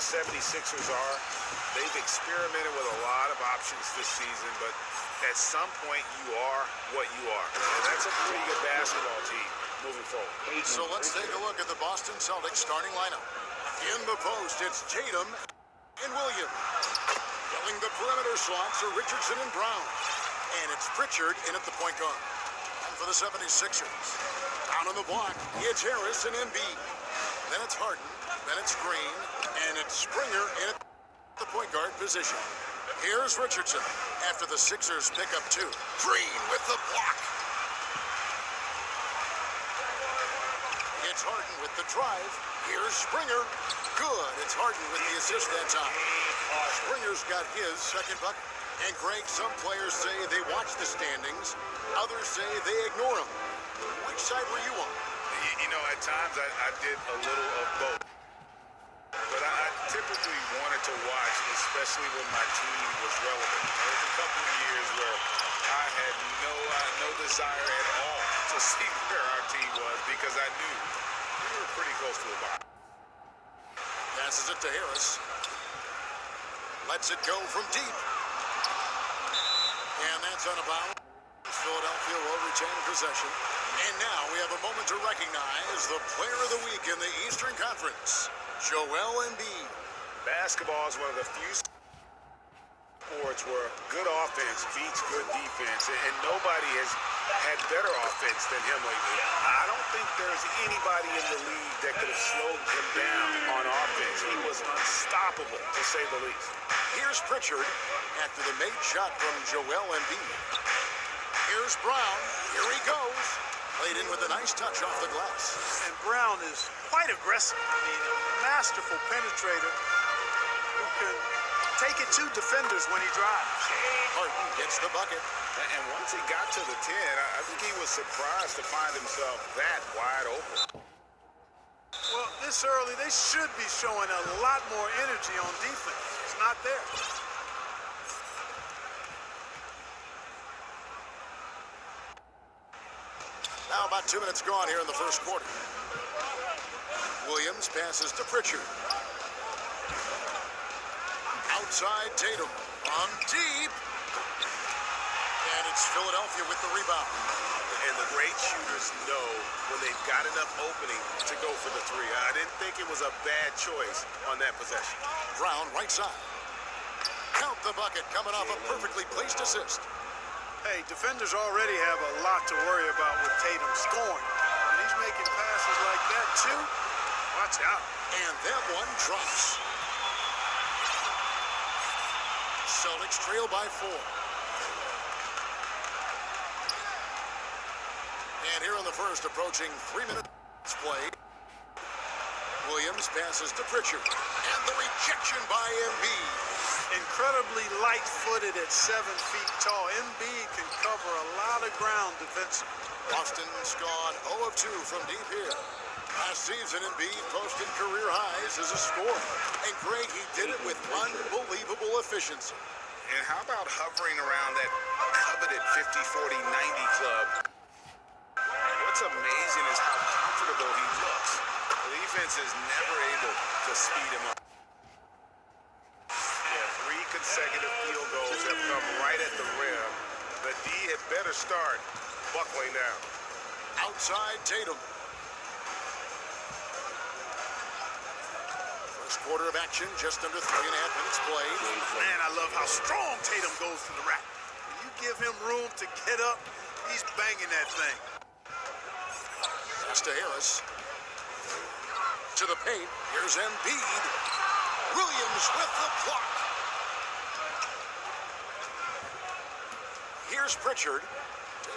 76ers are. They've experimented with a lot of options this season, but at some point you are what you are. And that's a pretty good basketball team moving forward. So let's take a look at the Boston Celtics starting lineup. In the post, it's Tatum and Williams. Filling the perimeter slots are Richardson and Brown. And it's Pritchard in at the point guard. And for the 76ers, down on the block, it's Harris and Embiid. Then it's Harden, then it's Green, and it's Springer in at the point guard position. Here's Richardson after the Sixers pick up two. Green with the block. It's Harden with the drive. Here's Springer. Good. It's Harden with the assist that time. Springer's got his second bucket. And Greg, some players say they watch the standings. Others say they ignore them. Which side were you on? You know, at times I did a little of both. But I typically wanted to watch, especially when my team was relevant. There was a couple of years where I had no desire at all to see where our team was because I knew we were pretty close to a bye. Passes it to Harris. Lets it go from deep. And that's out of bounds. Philadelphia will retain possession. And now we have a moment to recognize the player of the week in the Eastern Conference, Joel Embiid. Basketball is one of the few sports where good offense beats good defense, and nobody has had better offense than him lately. I don't think there's anybody in the league that could have slowed him down on offense. He was unstoppable, to say the least. Here's Pritchard after the made shot from Joel Embiid. Here's Brown. Here he goes. Played in with a nice touch off the glass. And Brown is quite aggressive. I mean, a masterful penetrator who can take it to defenders when he drives. Harden gets the bucket. And once he got to the 10, I think he was surprised to find himself that wide open. Well, this early, they should be showing a lot more energy on defense. It's not there. Now about 2 minutes gone here in the first quarter. Williams passes to Pritchard. Outside Tatum on deep. And it's Philadelphia with the rebound. And the great shooters know when they've got enough opening to go for the three. I didn't think it was a bad choice on that possession. Brown right side. Count the bucket coming off a perfectly placed assist. Hey, defenders already have a lot to worry about with Tatum scoring. When he's making passes like that, too, watch out. And that one drops. Celtics trail by 4. And here in the first, approaching 3 minutes play. Williams passes to Pritchard. And the rejection by Embiid. Incredibly light-footed at 7 feet tall. Embiid can cover a lot of ground defensively. Boston's gone 0 of 2 from deep here. Last season, Embiid posted career highs as a scorer. And Greg, he did it with unbelievable efficiency. And how about hovering around that coveted 50-40-90 club? What's amazing is how comfortable he looks. The defense is never able to speed him up. Consecutive field goals have come right at the rim. The D had better start buckling down. Outside Tatum. First quarter of action, just under 3.5 minutes played. Man, I love how strong Tatum goes to the rack. When you give him room to get up, he's banging that thing. Pass to Harris. To the paint. Here's Embiid. Williams with the block. Here's Pritchard.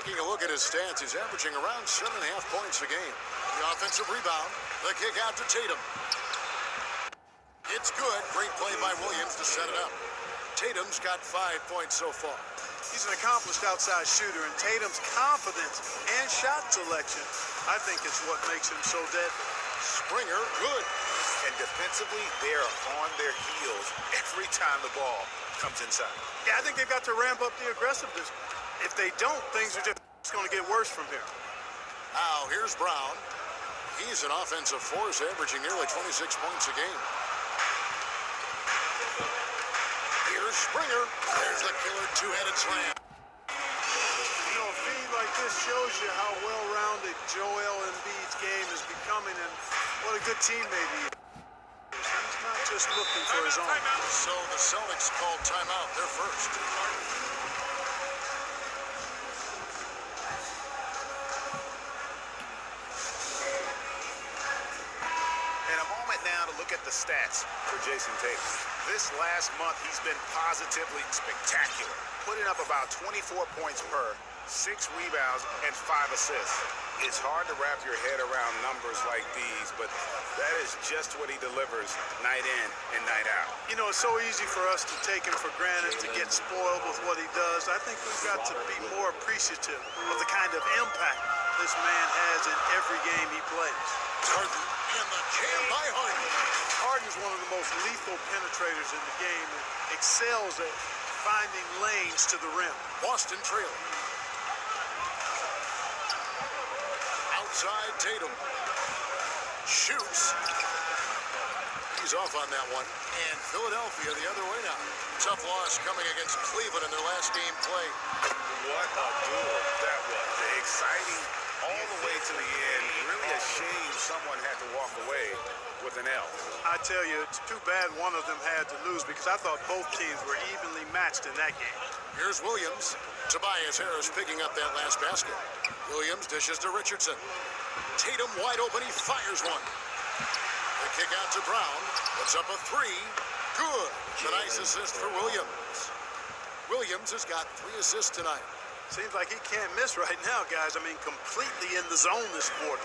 Taking a look at his stats, he's averaging around 7.5 points a game. The offensive rebound, the kick out to Tatum. It's good. Great play by Williams to set it up. Tatum's got 5 points so far. He's an accomplished outside shooter, and Tatum's confidence and shot selection, I think, is what makes him so deadly. Springer, good. And defensively, they're on their heels every time the ball comes inside. Yeah, I think they've got to ramp up the aggressiveness. If they don't, things are just going to get worse from here. Now, here's Brown. He's an offensive force, averaging nearly 26 points a game. Here's Springer. There's the killer two-headed slam. You know, a feed like this shows you how well-rounded Joel Embiid's game is becoming and what a good teammate he is. He's not just looking for his own. So the Celtics called timeout. They're first. And a moment now to look at the stats for Jason Tatum. This last month, he's been positively spectacular, putting up about 24 points per, 6 rebounds, and 5 assists. It's hard to wrap your head around numbers like these, but that is just what he delivers night in and night out. You know, it's so easy for us to take him for granted, to get spoiled with what he does. I think we've got to be more appreciative of the kind of impact this man has in every game he plays. Harden and the jam by Harden. Harden's one of the most lethal penetrators in the game and excels at finding lanes to the rim. Boston trailing. Outside Tatum. Shoots. He's off on that one. And Philadelphia the other way now. Tough loss coming against Cleveland in their last game played. What a duel that was. Exciting all the way to the end. Really a shame someone had to walk away with an L. I tell you, it's too bad one of them had to lose because I thought both teams were evenly matched in that game. Here's Williams. Tobias Harris picking up that last basket. Williams dishes to Richardson. Tatum wide open. He fires one. The kick out to Brown. Puts up a three. Good. A nice assist for Williams. Williams has got 3 assists tonight. Seems like he can't miss right now, guys. I mean, completely in the zone this quarter.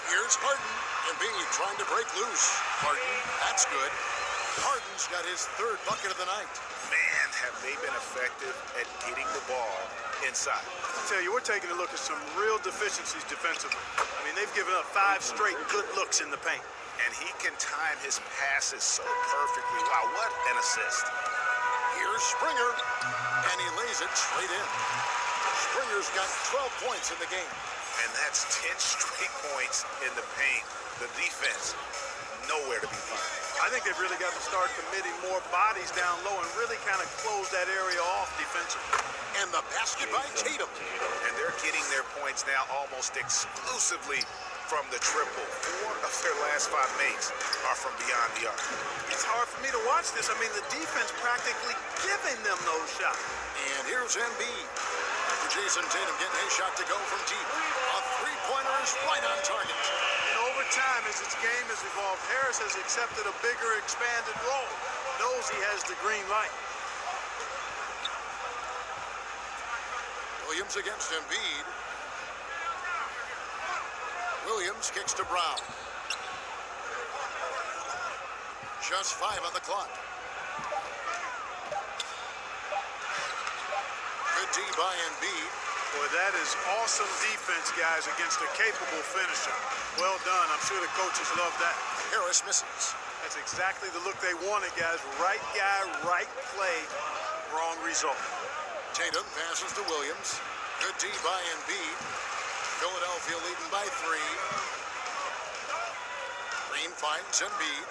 Here's Harden. Embiid trying to break loose. Harden, that's good. Harden's got his 3rd bucket of the night. Man, have they been effective at getting the ball inside. I tell you, we're taking a look at some real deficiencies defensively. I mean, they've given up 5 straight good looks in the paint. And he can time his passes so perfectly. Wow, what an assist. Here's Springer, and he lays it straight in. Springer's got 12 points in the game. And that's 10 straight points in the paint. The defense, nowhere to be found. I think they've really got to start committing more bodies down low and really kind of close that area off defensively. And the basket by Tatum. And they're getting their points now almost exclusively from the triple. 4 of their last 5 makes are from beyond the arc. It's hard for me to watch this. I mean, the defense practically giving them those shots. And here's Embiid. Jason Tatum getting a shot to go from deep. A three-pointer is right on target. And over time, as its game has evolved, Harris has accepted a bigger, expanded role. Knows he has the green light. Williams against Embiid. Williams kicks to Brown. Just 5 on the clock. Good D by Embiid. Boy, that is awesome defense, guys, against a capable finisher. Well done. I'm sure the coaches love that. Harris misses. That's exactly the look they wanted, guys. Right guy, right play, wrong result. Tatum passes to Williams. Good D by Embiid. Philadelphia leading by 3. Green finds Embiid.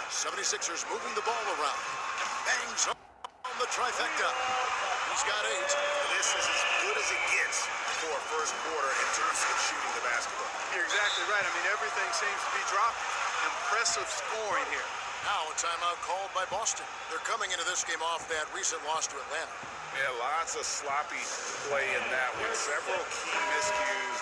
76ers moving the ball around. Bangs on the trifecta. He's got 8. This is as good as it gets for a first quarter in terms of shooting the basketball. You're exactly right. I mean, everything seems to be dropping. Impressive scoring here. Now a timeout called by Boston. They're coming into this game off that recent loss to Atlanta. Yeah, lots of sloppy play in that one. Several key miscues.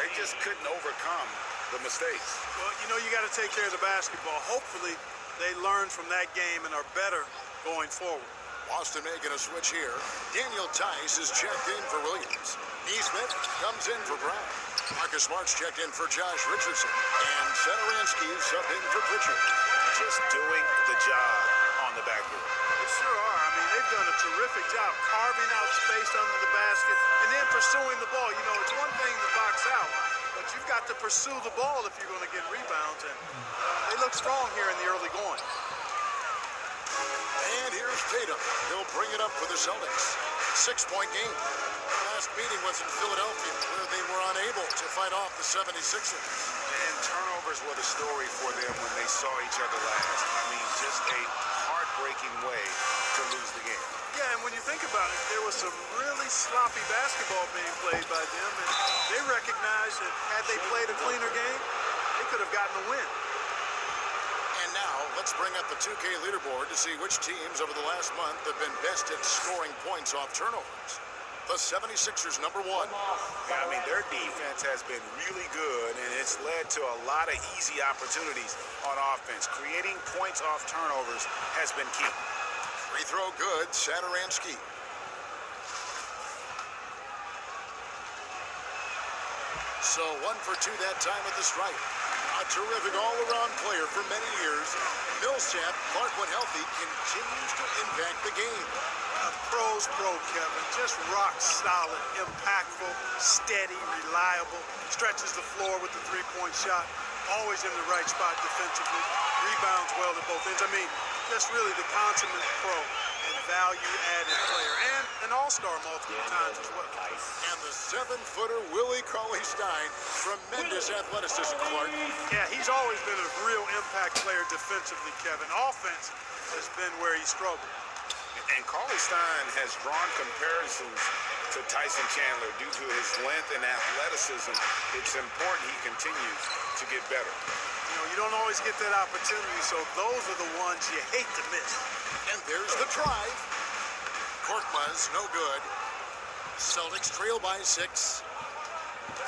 They just couldn't overcome the mistakes. Well, you know, you got to take care of the basketball. Hopefully, they learn from that game and are better going forward. Boston making a switch here. Daniel Tice is checked in for Williams. Neesmith comes in for Brown. Marcus Smart's checked in for Josh Richardson. And Satoransky is subbed in for Pritchard. Just doing the job on the backboard. They sure are. I mean, they've done a terrific job carving out space under the basket and then pursuing the ball. You know, it's one thing to box out, but you've got to pursue the ball if you're going to get rebounds. And they look strong here in the early going. And here's Tatum. He'll bring it up for the Celtics. 6-point game. The last meeting was in Philadelphia, where they were unable to fight off the 76ers. And turnover turnovers were the story for them when they saw each other last. I mean, just a heartbreaking way to lose the game. Yeah, and when you think about it, there was some really sloppy basketball being played by them, and they recognized that had they played a cleaner game, they could have gotten a win. And now, let's bring up the 2K leaderboard to see which teams over the last month have been best at scoring points off turnovers. The 76ers, number 1. Yeah, I mean, their defense has been really good, and it's led to a lot of easy opportunities on offense. Creating points off turnovers has been key. Free throw good, Saturansky. So 1 for 2 that time at the stripe. A terrific all-around player for many years. Millsap, Clark when healthy, continues to impact the game. Pro's pro, Kevin. Just rock solid, impactful, steady, reliable. Stretches the floor with the three-point shot. Always in the right spot defensively. Rebounds well at both ends. I mean, just really the consummate pro and value-added player. And an all-star multiple times as well. And the 7-footer Willie Cauley-Stein. Tremendous athleticism, Clark. Yeah, he's always been a real impact player defensively, Kevin. Offense has been where he struggled. And Cauley-Stein has drawn comparisons to Tyson Chandler due to his length and athleticism. It's important he continues to get better. You know, you don't always get that opportunity, so those are the ones you hate to miss. And there's the drive. Korkmaz, no good. Celtics trail by 6.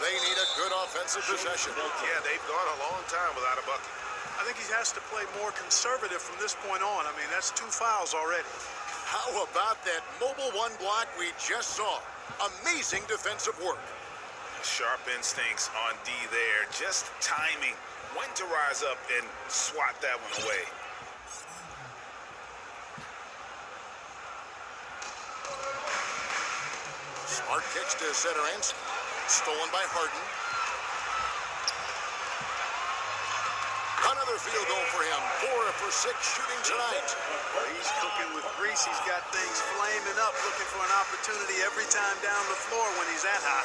They need a good offensive possession. Yeah, they've gone a long time without a bucket. I think he has to play more conservative from this point on. I mean, that's 2 fouls already. How about that mobile 1 block we just saw? Amazing defensive work. Sharp instincts on D there. Just timing when to rise up and swat that one away. Smart catch to Saturansky. Stolen by Harden. Another field goal for him. 4 for 6 shooting tonight. Well, he's cooking with grease. He's got things flaming up, looking for an opportunity every time down the floor when he's that hot.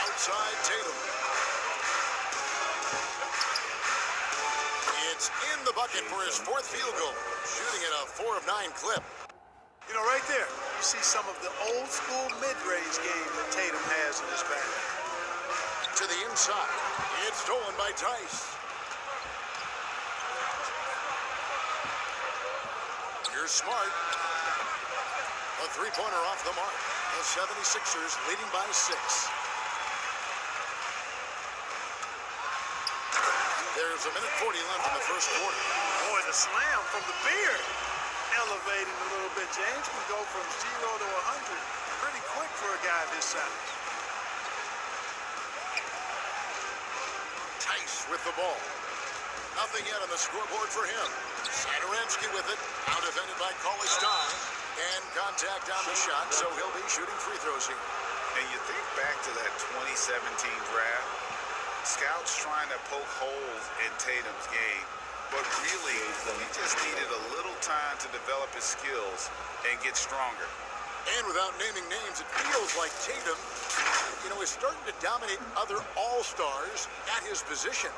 Outside Tatum. It's in the bucket for his 4th field goal. Shooting at a 4 of 9 clip. You know, right there, you see some of the old school mid-range game that Tatum has in his bag. To the inside. It's stolen by Tice. Here's Smart. A 3-pointer off the mark. The 76ers leading by 6. There's a minute 40 left in the first quarter. Boy, the slam from the beard. Elevating a little bit. James can go from 0 to 100 pretty quick for a guy this size. Tice with the ball. Nothing yet on the scoreboard for him. Saturansky with it. Out defended by Cauley-Stein. And contact on the shot, so he'll be shooting free throws here. And you think back to that 2017 draft, scouts trying to poke holes in Tatum's game, but really, he just needed a little time to develop his skills and get stronger. And without naming names, it feels like Tatum, is starting to dominate other all-stars at his position.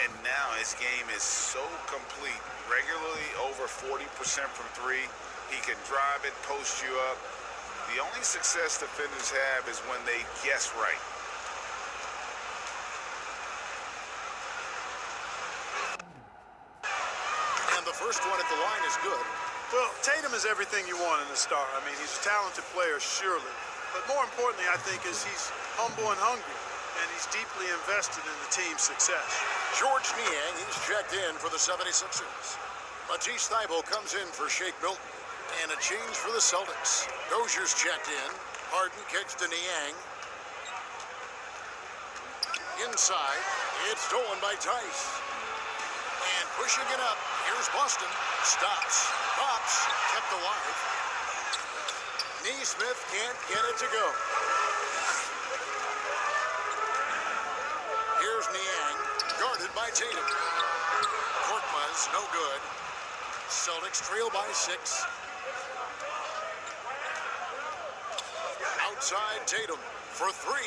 And now his game is so complete. Regularly over 40% from 3. He can drive it, post you up. The only success defenders have is when they guess right. And the first one at the line is good. Well, Tatum is everything you want in a star. I mean, he's a talented player, surely. But more importantly, I think, is he's humble and hungry, and he's deeply invested in the team's success. George Niang, he's checked in for the 76ers. Matisse Thybulle comes in for Shake Milton. And a change for the Celtics. Dozier's checked in. Harden kicks to Niang. Inside, it's stolen by Tice. And pushing it up, here's Boston. Stops, pops, kept alive. Neesmith can't get it to go. Here's Niang, guarded by Tatum. Korkmaz, no good. Celtics trail by 6. Outside Tatum for 3.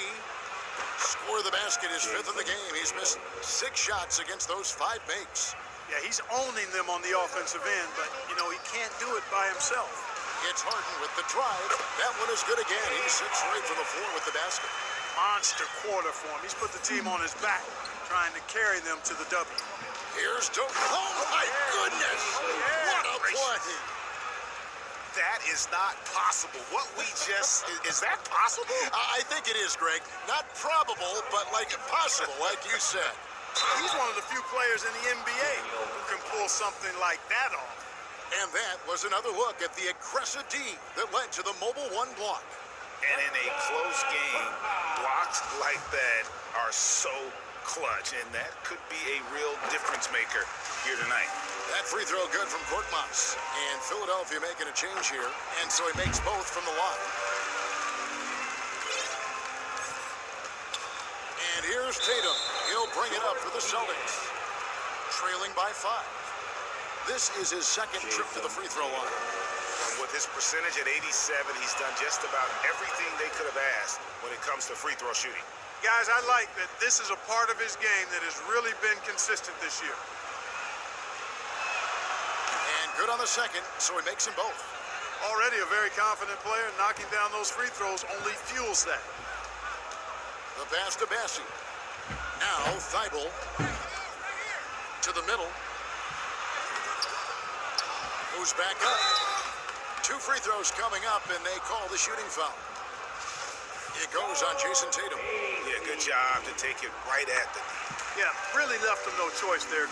Score the basket, his fifth of the game. He's missed 6 shots against those 5 makes. Yeah, he's owning them on the offensive end, but, you know, he can't do it by himself. It's Harden with the drive. That one is good again. He sits right from the floor with the basket. Monster quarter for him. He's put the team on his back, trying to carry them to the W. Here's Doak. Oh, my goodness. What a play. That is not possible. What we just, is that possible? I think it is, Greg. Not probable, but like possible, like you said. He's one of the few players in the NBA who can pull something like that off. And that was another look at the aggressive D that led to the Mobile One block. And in a close game, blocks like that are so clutch, and that could be a real difference maker here tonight. That free throw good from Korkmaz. And Philadelphia making a change here, and so he makes both from the line. And here's Tatum. He'll bring it up for the Celtics. Trailing by 5. This is his second trip to the free throw line. And with his percentage at 87, he's done just about everything they could have asked when it comes to free throw shooting. Guys, I like that this is a part of his game that has really been consistent this year. And good on the second, so he makes them both. Already a very confident player, knocking down those free throws only fuels that. The pass to Bassi. Now Thibault to the middle. Moves back up. 2 free throws coming up, and they call the shooting foul. It goes on Jason Tatum. Yeah, good job to take it right at the knee. Yeah, really left him no choice there.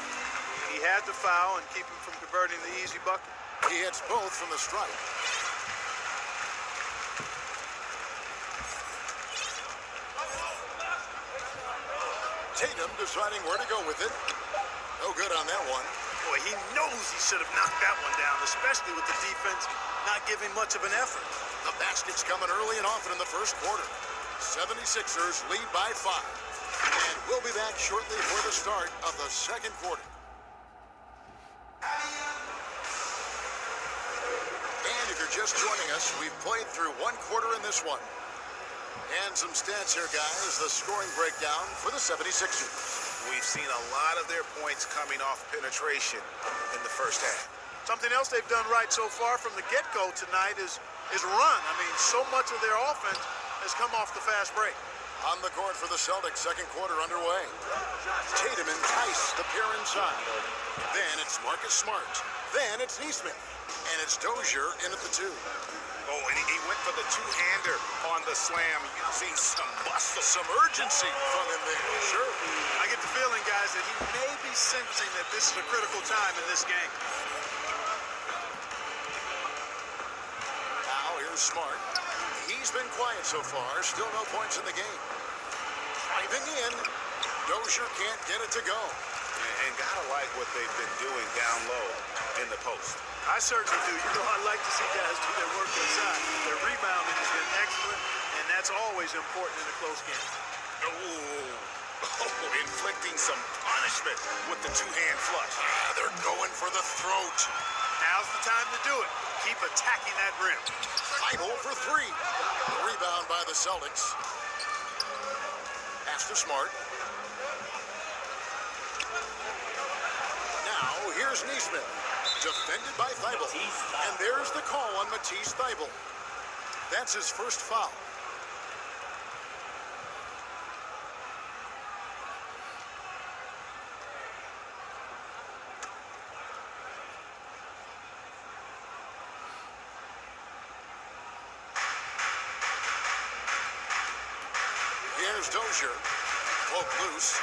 He had the foul and keep him from converting the easy bucket. He hits both from the stripe. Tatum deciding where to go with it. No good on that one. Boy, he knows he should have knocked that one down, especially with the defense not giving much of an effort. The basket's coming early and often in the first quarter. 76ers lead by 5. And we'll be back shortly for the start of the second quarter. And if you're just joining us, we've played through 1 quarter in this one. And some stats here, guys. The scoring breakdown for the 76ers. We've seen a lot of their points coming off penetration in the first half. Something else they've done right so far from the get-go tonight is run. I mean, so much of their offense has come off the fast break. On the court for the Celtics, second quarter underway. Tatum enticed the pair inside. Then it's Marcus Smart. Then it's Neesmith. And it's Dozier in at the 2. Oh, and he went for the two-hander on the slam, using some muscle. Some urgency from him there. Sure. I get the feeling, guys, that he may be sensing that this is a critical time in this game. Now here's Smart. He's been quiet so far. Still no points in the game. Driving in. Dozier can't get it to go. And gotta like what they've been doing down low in the post. I certainly do. You know, I like to see guys do their work inside. Their rebounding has been excellent, and that's always important in a close game. Inflicting some punishment with the two-hand flush. They're going for the throat. Now's the time to do it. Keep attacking that rim. Thibault for 3. Rebound by the Celtics. Pass to Smart. Now here's Neesmith. Defended by Thibault. And there's the call on Matisse Thibault. That's his first foul. Here's Dozier. Poke loose.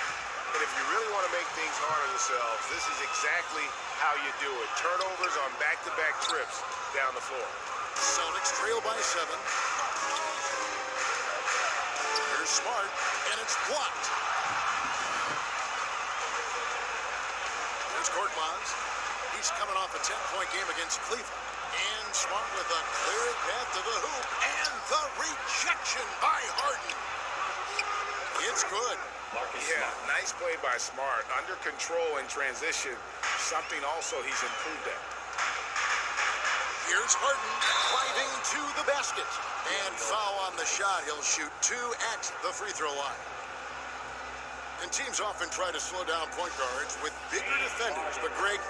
But if you really want to make things hard on yourselves, this is exactly how you do it. Turnovers on back-to-back trips down the floor. Celtics trail by 7. Here's Smart, and it's blocked. There's Korkmaz. He's coming off a 10-point game against Cleveland. And Smart with a clear path to the hoop. And the rejection by Harden. It's good. Yeah, nice play by Smart. Under control in transition, something also he's improved at. Here's Harden driving to the basket. And foul on the shot. He'll shoot 2 at the free throw line. And teams often try to slow down point guards with bigger defenders. But, Greg,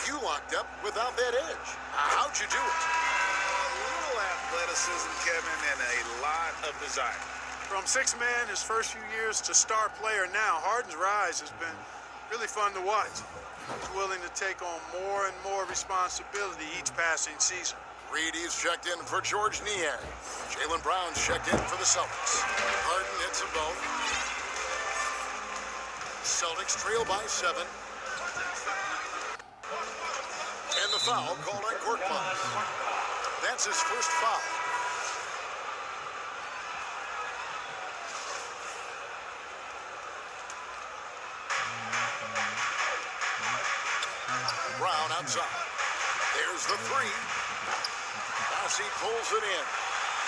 you locked up without that edge. How'd you do it? A little athleticism, Kevin, and a lot of desire. From six man his first few years to star player now, Harden's rise has been really fun to watch. He's willing to take on more and more responsibility each passing season. Reedy's checked in for George Niang. Jaylen Brown's checked in for the Celtics. Harden hits them both. Celtics trail by 7. And the foul called on Korkmaz. That's his first foul. Brown outside. There's the three. He pulls it in.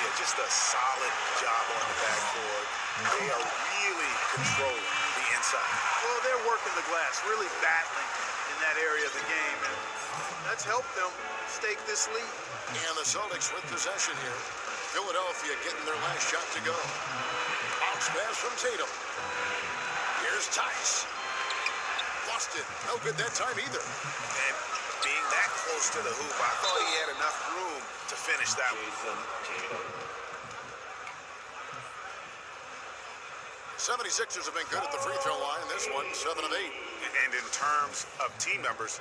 Yeah, just a solid job on the backboard. They are really controlling the inside. Well, they're working the glass, really battling in that area of the game, and that's helped them stake this lead. And the Celtics with possession here. Philadelphia getting their last shot to go. Bounce pass from Tatum. Here's Tice. Lost it. No good that time either. And being that close to the hoop, I thought he had enough room to finish that one. 76ers have been good at the free throw line. This one, 7 of 8. And in terms of team numbers,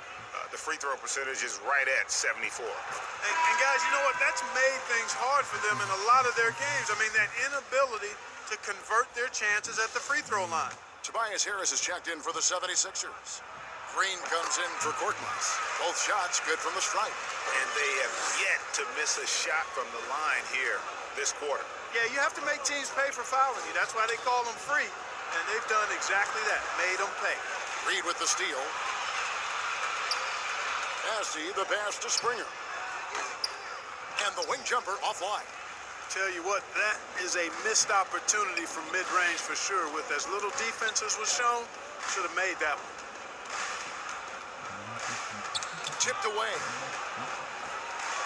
the free throw percentage is right at 74. And guys, you know what? That's made things hard for them in a lot of their games. I mean, that inability to convert their chances at the free throw line. Tobias Harris is checked in for the 76ers. Green comes in for Korkmaz. Both shots good from the stripe. And they have yet to miss a shot from the line here this quarter. Yeah, you have to make teams pay for fouling you. That's why they call them free. And they've done exactly that, made them pay. Reed with the steal. Passy, the pass to Springer. And the wing jumper offline. Tell you what, that is a missed opportunity from mid-range for sure. With as little defense as was shown, should have made that one. Tipped away.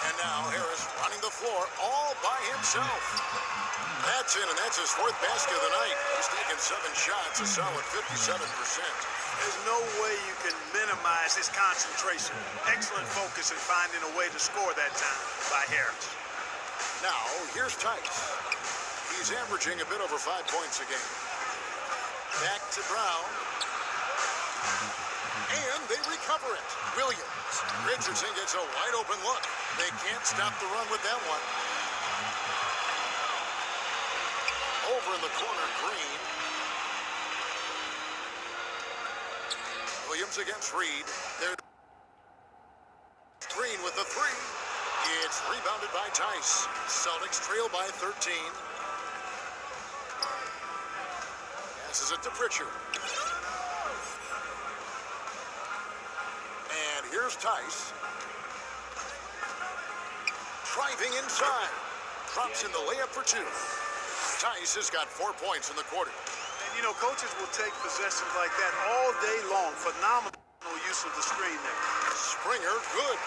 And now Harris running the floor all by himself. That's in, and that's his fourth basket of the night. He's taken 7 shots, a solid 57%. There's no way you can minimize his concentration. Excellent focus in finding a way to score that time by Harris. Now, here's Tice. He's averaging a bit over 5 points a game. Back to Brown. And they recover it. Williams. Richardson gets a wide open look. They can't stop the run with that one. Over in the corner, Green. Williams against Reed. There's Green with the three. It's rebounded by Tice. Celtics trail by 13. Passes it to Pritchard. And here's Tice. Driving inside. Drops in the layup for 2. Tice has got 4 points in the quarter. And, you know, coaches will take possessions like that all day long. Phenomenal use of the screen there. Springer, good.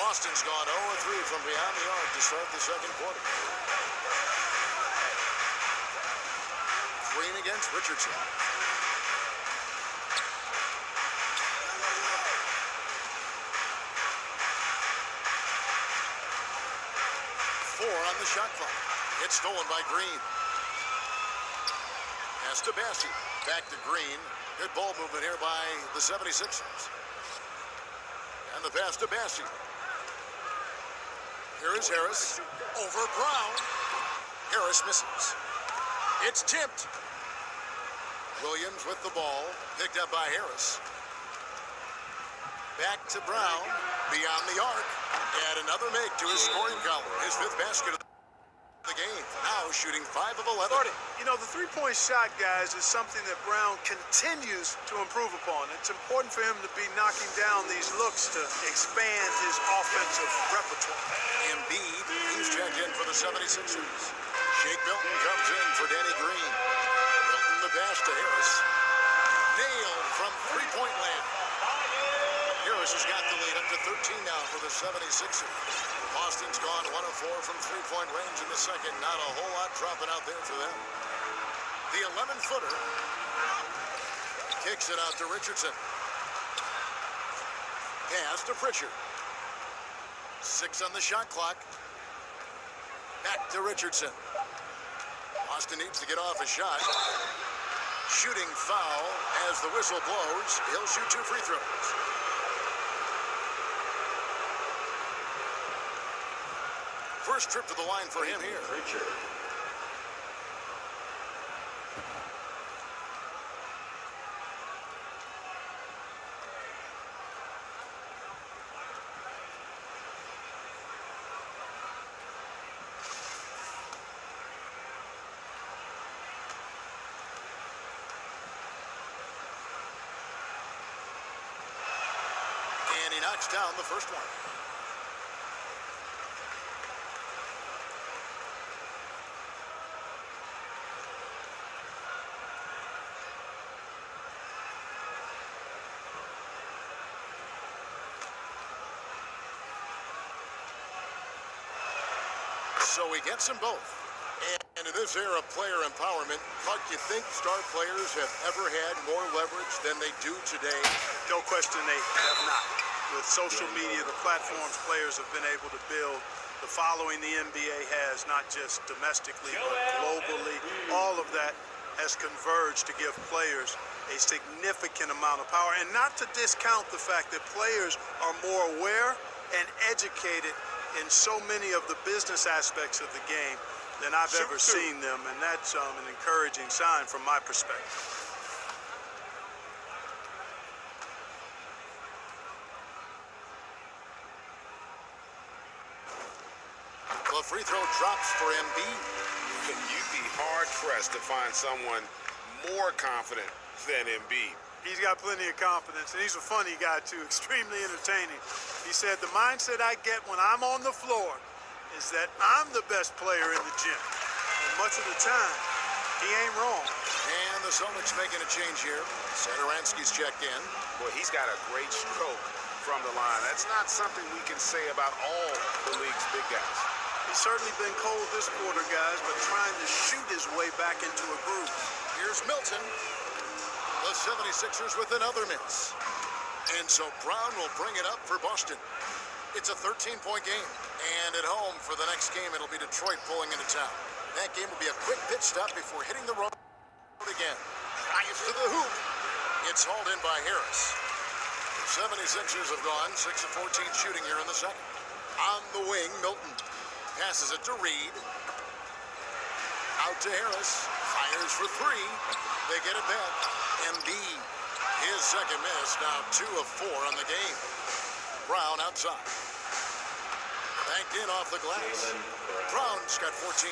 Boston's gone 0-3 from beyond the arc to start the second quarter. Green against Richardson. On the shot clock. It's stolen by Green. Pass to Bassey. Back to Green. Good ball movement here by the 76ers. And the pass to Bassey. Here is Harris. Over Brown. Harris misses. It's tipped. Williams with the ball. Picked up by Harris. Back to Brown. Beyond the arc. And another make to his scoring column. His 5th basket of the game. Now shooting 5 of 11. You know, the three-point shot, guys, is something that Brown continues to improve upon. It's important for him to be knocking down these looks to expand his offensive repertoire. Embiid, he's checked in for the 76ers. Shake Milton comes in for Danny Green. Milton the pass to Harris. Nailed from three-point land. Here Davis has got the lead up to 13 now for the 76ers. Boston's gone 1 of 4 from three-point range in the second. Not a whole lot dropping out there for them. The 11-footer kicks it out to Richardson. Pass to Pritchard. 6 on the shot clock. Back to Richardson. Boston needs to get off a shot. Shooting foul as the whistle blows. He'll shoot 2 free throws. First trip to the line for him here. Pritchard. And he knocks down the first one. So he gets them both. And in this era of player empowerment, Buck, you think star players have ever had more leverage than they do today? No question they have not. With social media, the platforms players have been able to build, the following the NBA has, not just domestically, but globally, all of that has converged to give players a significant amount of power. And not to discount the fact that players are more aware and educated in so many of the business aspects of the game than I've ever seen them, and that's an encouraging sign from my perspective. The free throw drops for Embiid. You'd be hard-pressed to find someone more confident than Embiid. He's got plenty of confidence, and he's a funny guy, too, extremely entertaining. He said, the mindset I get when I'm on the floor is that I'm the best player in the gym. And much of the time, he ain't wrong. And the Celtics making a change here. Satoransky's checked in. Boy, he's got a great stroke from the line. That's not something we can say about all the league's big guys. He's certainly been cold this quarter, guys, but trying to shoot his way back into a groove. Here's Milton. The 76ers with another miss. And so Brown will bring it up for Boston. It's a 13-point game. And at home for the next game, it'll be Detroit pulling into town. That game will be a quick pit stop before hitting the road again. Drives to the hoop. It's hauled in by Harris. The 76ers have gone 6 of 14 shooting here in the second. On the wing, Milton passes it to Reed. Out to Harris. Fires for 3. They get it back. Embiid, his second miss, now 2 of 4 on the game. Brown outside. Banked in off the glass. Brown's got 14.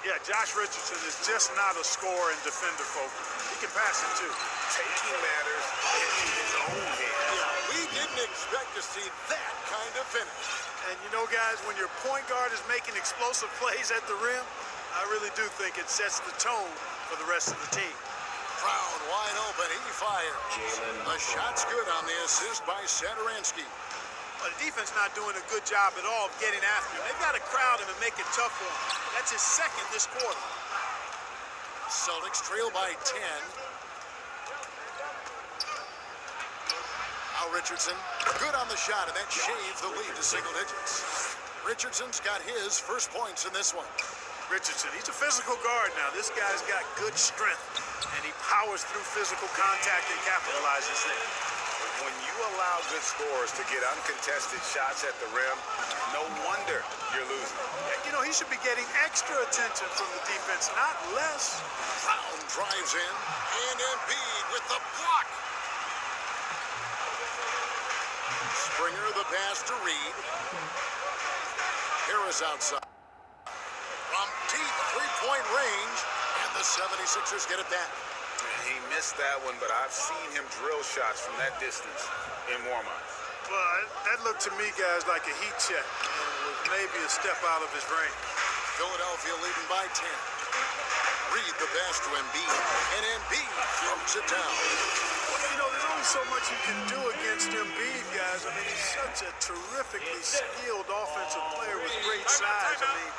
Yeah, Josh Richardson is just not a scorer and defender, folks. He can pass it, too. Taking matters in his own hands. Yeah, we didn't expect to see that kind of finish. And you know, guys, when your point guard is making explosive plays at the rim, I really do think it sets the tone for the rest of the team. Brown wide open, he fires. The shot's good on the assist by Satoransky. But the defense not doing a good job at all of getting after him. They've got to crowd him and make it tough for him. That's his second this quarter. Celtics trail by 10. Now Richardson, good on the shot, and that shaves the lead to single digits. Richardson's got his first points in this one. Richardson, he's a physical guard now. This guy's got good strength, and he powers through physical contact and capitalizes there. When you allow good scorers to get uncontested shots at the rim, no wonder you're losing. You know, he should be getting extra attention from the defense, not less. Brown drives in, and Embiid with the block. Springer the pass to Reed. Harris outside. From deep three-point range, and the 76ers get it back. He missed that one, but I've seen him drill shots from that distance in warm-ups. Well, that looked to me, guys, like a heat check, and was maybe a step out of his range. Philadelphia leading by 10. Reed the pass to Embiid, and Embiid throws it down. You know, there's only so much you can do against Embiid, guys. I mean, he's such a terrifically skilled offensive player with great size. I mean,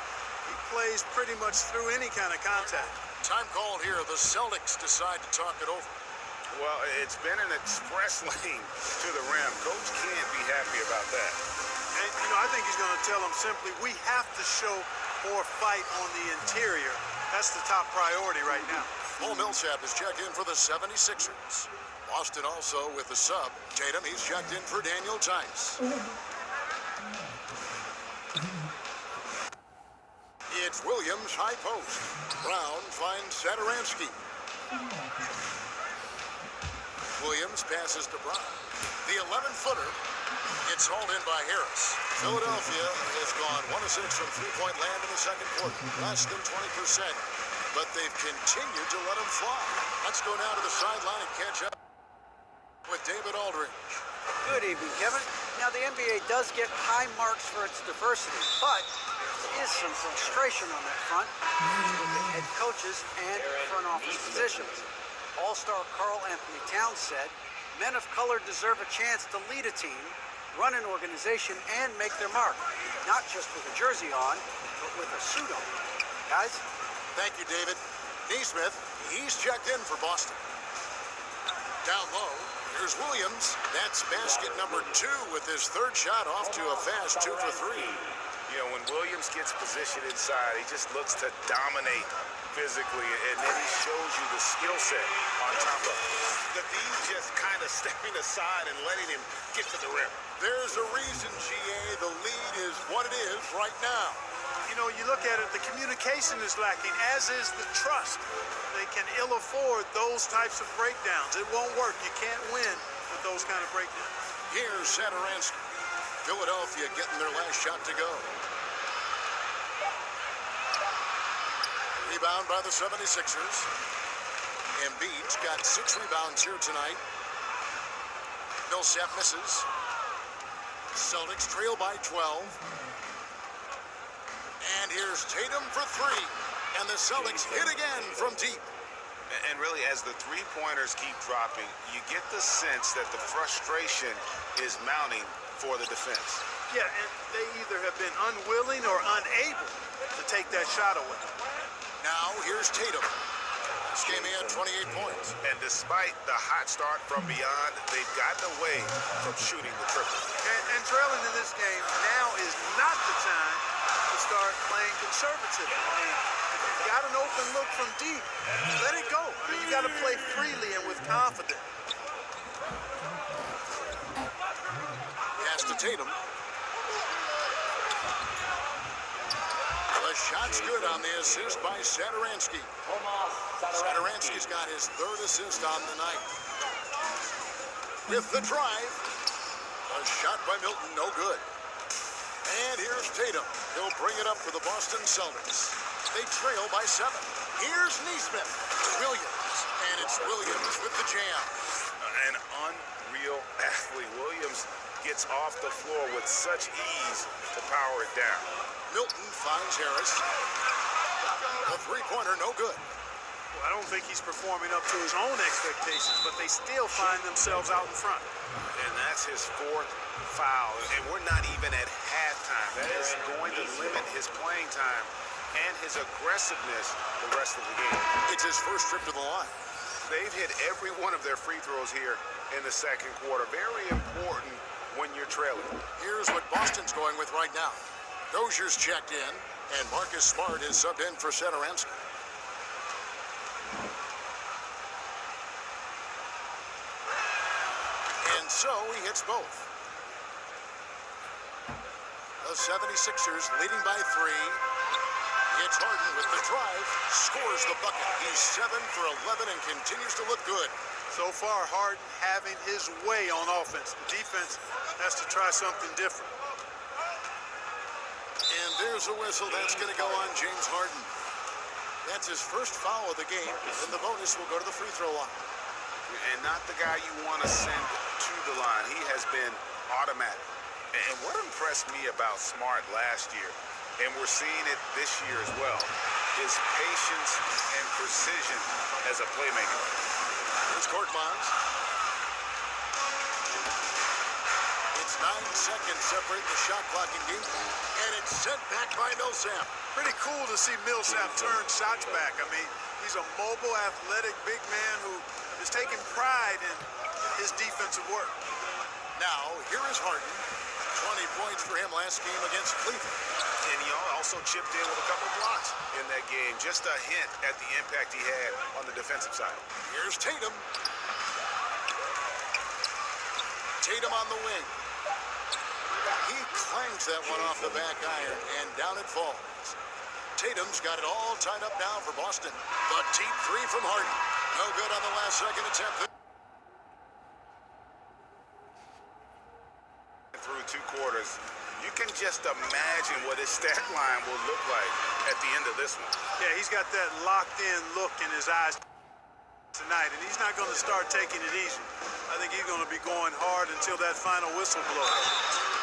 he plays pretty much through any kind of contact. Time called here. The Celtics decide to talk it over. Well, it's been an express lane to the rim. Coach can't be happy about that. And, you know, I think he's going to tell them simply, we have to show more fight on the interior. That's the top priority right now. Paul Millsap is checked in for the 76ers. Boston also with the sub. Tatum, he's checked in for Daniel Tice. It's Williams, high post. Brown finds Satoransky. Williams passes to Brown. The 11-footer gets hauled in by Harris. Philadelphia has gone 1 of 6 from three-point land in the second quarter. Less than 20%. But they've continued to let them fly. Let's go now to the sideline and catch up with David Aldridge. Good evening, Kevin. Now, the NBA does get high marks for its diversity, but there is some frustration on that front with the head coaches and front office positions. All-star Karl Anthony Towns said, men of color deserve a chance to lead a team, run an organization, and make their mark. Not just with a jersey on, but with a suit on. Guys? Thank you, David. Neesmith, he's checked in for Boston. Down low, here's Williams. That's basket number 2 with his third shot off to a fast 2 for 3. You know, when Williams gets positioned inside, he just looks to dominate physically, and then he shows you the skill set on top of it. The D's just kind of stepping aside and letting him get to the rim. There's a reason, GA, the lead is what it is right now. You know, you look at it, the communication is lacking, as is the trust. They can ill afford those types of breakdowns. It won't work. You can't win with those kind of breakdowns. Here's Satoransky. Philadelphia getting their last shot to go. Rebound by the 76ers. Embiid's got 6 rebounds here tonight. Millsap misses. Celtics trail by 12. And here's Tatum for 3. And the Celtics hit again from deep. And really, as the three-pointers keep dropping, you get the sense that the frustration is mounting for the defense. Yeah, and they either have been unwilling or unable to take that shot away. Now here's Tatum. This game he had 28 points. And despite the hot start from beyond, they've gotten away from shooting the triple. And trailing in this game, now is not the time to start playing conservative. I mean, if you've got an open look from deep, let it go. I mean, you got to play freely and with confidence. Pass to Tatum. The shot's good on the assist by Satoransky. Satoransky's got his 3rd assist on the night. With the drive, a shot by Milton, no good. And here's Tatum. He'll bring it up for the Boston Celtics. They trail by 7. Here's Neesmith. Williams. And it's Williams with the jam. An unreal athlete. Williams gets off the floor with such ease to power it down. Milton finds Harris. A three-pointer, no good. Well, I don't think he's performing up to his own expectations, but they still find themselves out in front. And that's his 4th foul. And we're not even at halftime. That is going to limit his playing time and his aggressiveness the rest of the game. It's his first trip to the line. They've hit every one of their free throws here in the second quarter. Very important when you're trailing. Here's what Boston's going with right now. Dozier's checked in, and Marcus Smart is subbed in for Satoransky. And so he hits both. The 76ers leading by 3. It's Harden with the drive, scores the bucket. He's 7 for 11 and continues to look good. So far, Harden having his way on offense. The defense has to try something different. And there's a whistle. That's going to go on James Harden. That's his first foul of the game, and the bonus will go to the free throw line. And not the guy you want to send to the line. He has been automatic. And what impressed me about Smart last year, and we're seeing it this year as well, is patience and precision as a playmaker. Here's Korkmaz. 9 seconds separate the shot clock in game. And it's sent back by Millsap. Pretty cool to see Millsap turn shots back. I mean, he's a mobile, athletic big man who is taking pride in his defensive work. Now, here is Harden. 20 points for him last game against Cleveland. And he also chipped in with a couple blocks in that game. Just a hint at the impact he had on the defensive side. Here's Tatum. Tatum on the wing. He clangs that one off the back iron, and down it falls. Tatum's got it all tied up now for Boston. The deep three from Harden. No good on the last second attempt. Through 2 quarters, you can just imagine what his stat line will look like at the end of this one. Yeah, he's got that locked-in look in his eyes tonight, and he's not going to start taking it easy. I think he's going to be going hard until that final whistle blows.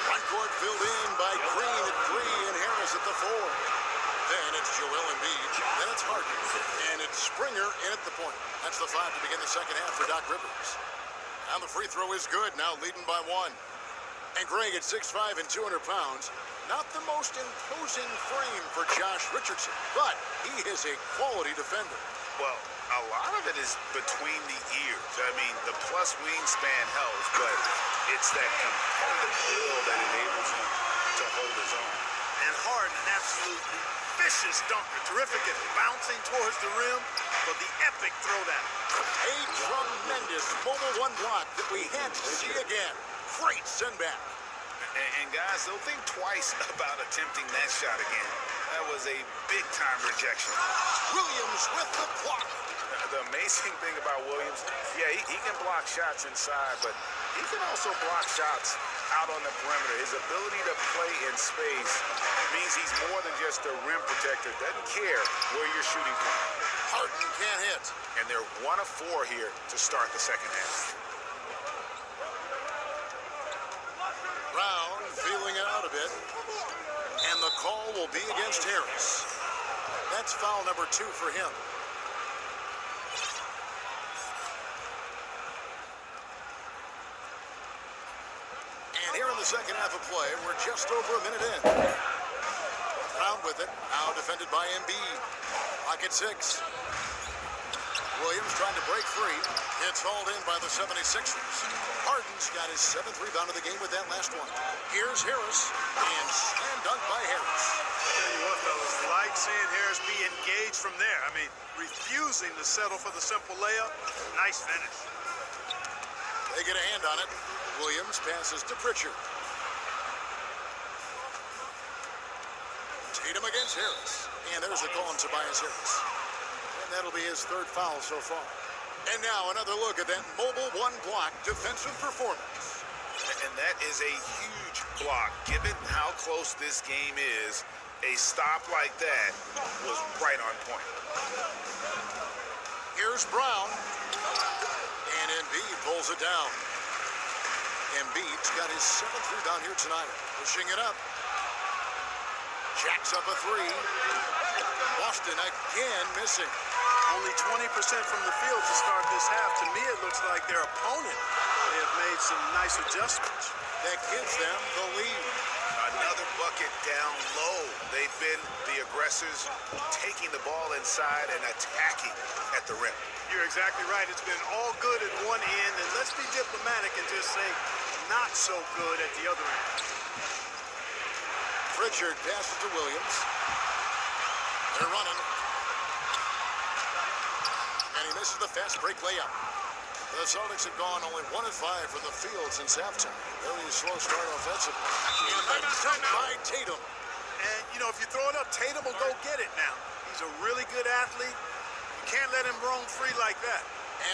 Front court filled in by Green at 3 and Harris at the 4. Then it's Joel Embiid. Then it's Harden. And it's Springer in at the point. That's the 5 to begin the second half for Doc Rivers. And the free throw is good, now leading by 1. And Greg at 6'5" and 200 pounds. Not the most imposing frame for Josh Richardson, but he is a quality defender. Well, a lot of it is between the ears. I mean, the plus wingspan helps, but it's that competitive build that enables him to hold his own. And Harden, an absolutely vicious dunker. Terrific at bouncing towards the rim, but the epic throwdown. A tremendous mobile 1 block that we had to see again. Great send back. And guys, don't think twice about attempting that shot again. That was a big-time rejection. Williams with the block. The amazing thing about Williams, yeah, he can block shots inside, but he can also block shots out on the perimeter. His ability to play in space means he's more than just a rim protector. Doesn't care where you're shooting from. Harden can't hit. And they're 1 of 4 here to start the second half. Brown feeling it out a bit. And the call will be against Harris. That's foul number 2 for him. And here in the second half of play, we're just over a minute in. Brown with it, now defended by Embiid. Pocket 6. Williams trying to break free. It's hauled in by the 76ers. Harden's got his 7th rebound of the game with that last one. Here's Harris, and slam dunk by Harris. Tell you what, fellas, like seeing Harris be engaged from there. I mean, refusing to settle for the simple layup. Nice finish. They get a hand on it. Williams passes to Pritchard. Tatum against Harris. And there's the call on Tobias Harris. And that'll be his 3rd foul so far. And now another look at that mobile 1 block defensive performance. And that is a huge block. Given how close this game is, a stop like that was right on point. Here's Brown. And Embiid pulls it down. Embiid's got his 7th rebound here tonight. Pushing it up. Jacks up a 3. Boston again missing. Only 20% from the field to start this half. To me, it looks like their opponent may have made some nice adjustments. That gives them the lead. Another bucket down low. They've been the aggressors, taking the ball inside and attacking at the rim. You're exactly right. It's been all good at one end, and let's be diplomatic and just say not so good at the other end. Pritchard passes to Williams. They're running. And he misses the fast break layup. The Celtics have gone only 1 of 5 from the field since halftime. Very slow start offensively. And that's dunked by Tatum. And, you know, if you throw it up, Tatum will go get it now. He's a really good athlete. You can't let him roam free like that.